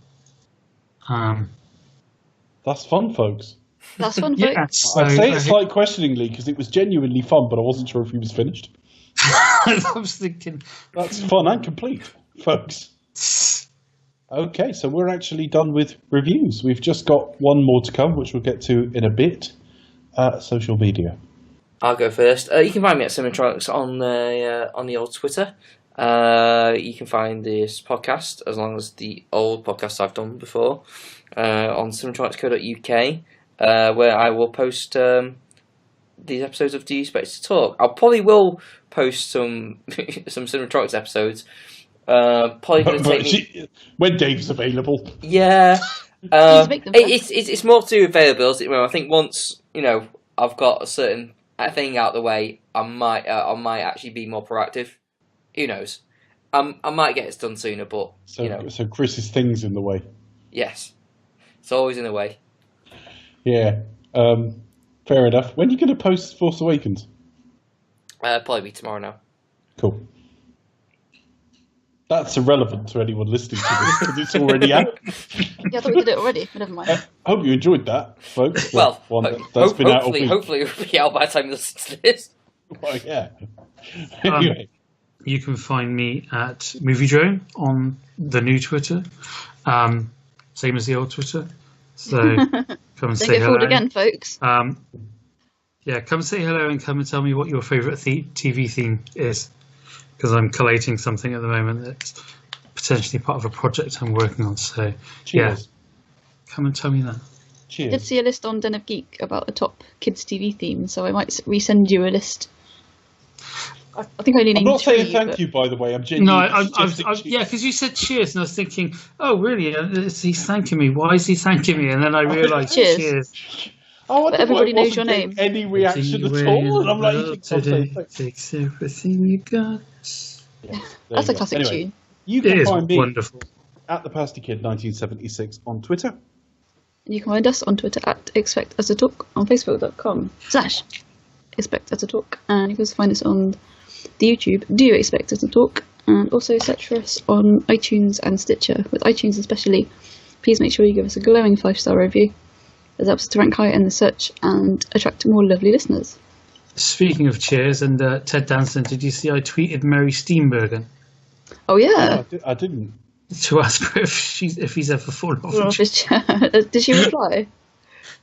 That's fun, folks. That's fun, Yeah, folks. so, I'd say it slight questioningly because it was genuinely fun, but I wasn't sure if he was finished. I was thinking, That's fun and complete, folks. Okay, so we're actually done with reviews. We've just got one more to come, which we'll get to in a bit. Social media. I'll go first. You can find me at Cinematronics on the old Twitter. You can find this podcast, as long as the old podcasts I've done before, on cinematronics.co.uk, where I will post these episodes of Do You Expect to Talk. I probably will post some some Cinematronics episodes. Probably going to take me... When Dave's available. Yeah. Make them It's more to do with availability. Well, I think once I've got a certain thing out the way, I might actually be more proactive. Who knows? I might get it done sooner, but So Chris's thing's in the way. Yes, it's always in the way. Yeah. Fair enough. When are you going to post Force Awakens? Probably be tomorrow now. Cool. That's irrelevant to anyone listening to this because it's already out. Yeah, I thought we did it already, but never mind. I hope you enjoyed that, folks. Well, That's been out hopefully it'll be out by the time you listen to this. Well, yeah. Anyway. You can find me at Movie Drone on the new Twitter, same as the old Twitter. So come and say get hello fooled again, folks. Yeah, come say hello and come and tell me what your favourite TV theme is, because I'm collating something at the moment that's potentially part of a project I'm working on. So Cheers. Yeah, come and tell me that. Cheers. I did see a list on Den of Geek about the top kids' TV themes, so I might resend you a list. I think I only named I'm not saying three, thank you, by the way. I'm genuinely. No, yeah, because you said cheers, and I was thinking, oh, really? He's thanking me. Why is he thanking me? And then I realised, cheers. Oh, but everybody knows your name. Any reaction at all? And I'm like, you think takes everything you got. Yeah, that's a classic tune. You can find me wonderful at the Pasty Kid 1976 on Twitter. You can find us on Twitter at Expect Us to Talk, on Facebook.com/Expect Us to Talk, and you can also find us on the YouTube Do Expect Us to Talk, and also search for us on iTunes and Stitcher. With iTunes especially, please make sure you give us a glowing 5-star review. It helps us to rank higher in the search and attract more lovely listeners. Speaking of cheers, and Ted Danson, did you see I tweeted Mary Steenburgen? Oh yeah, I didn't. To ask her if he's ever fallen off his chair. Did she reply?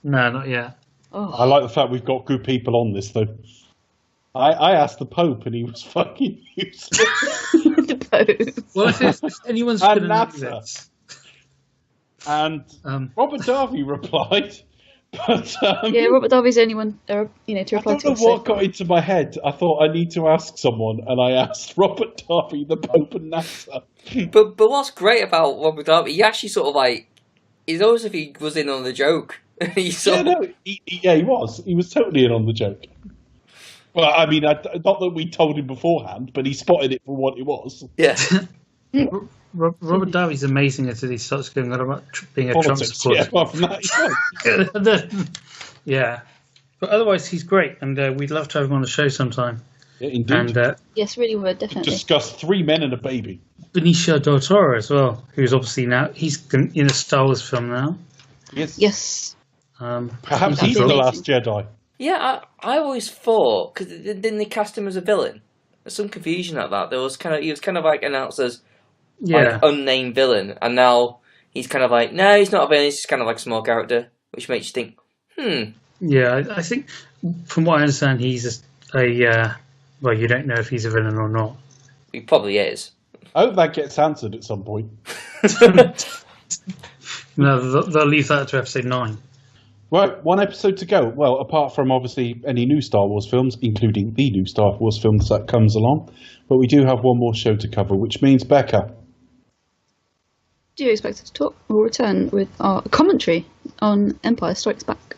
No, not yet. Oh. I like the fact we've got good people on this, though. I asked the Pope, and he was fucking useless. The Pope. Well, if anyone's going to know this. And Robert Darby replied, but yeah, Robert Darby's the only one, to reply to. I don't know what got into my head. I thought I need to ask someone, and I asked Robert Darby, the Pope, and NASA. But what's great about Robert Darby, he actually sort of like, it's almost as if he was in on the joke. He was. He was totally in on the joke. Well, I mean, not that we told him beforehand, but he spotted it for what it was. Yeah. Robert Darby's amazing until he starts going on about being a Politics, Trump supporter. Yeah, apart from that, yeah. But otherwise, he's great, and we'd love to have him on the show sometime. Yeah, indeed. And, yes, really would, definitely. Discuss 3 men and a baby. Benicio del Toro as well, who's obviously now, he's in a Star Wars film now. Yes. Perhaps he's the Last Jedi. Yeah, I always thought, because didn't they cast him as a villain? There's some confusion at that. He was kind of like announced as like unnamed villain, and now he's kind of like, no, he's not a villain. He's just kind of like a small character, which makes you think, Yeah, I think from what I understand, he's well, you don't know if he's a villain or not. He probably is. I hope that gets answered at some point. No, they'll leave that to episode 9. Right, 1 episode to go. Well, apart from obviously any new Star Wars films, including the new Star Wars films that comes along, but we do have one more show to cover, which means Becca. Do you expect us to talk? We'll return with our commentary on Empire Strikes Back.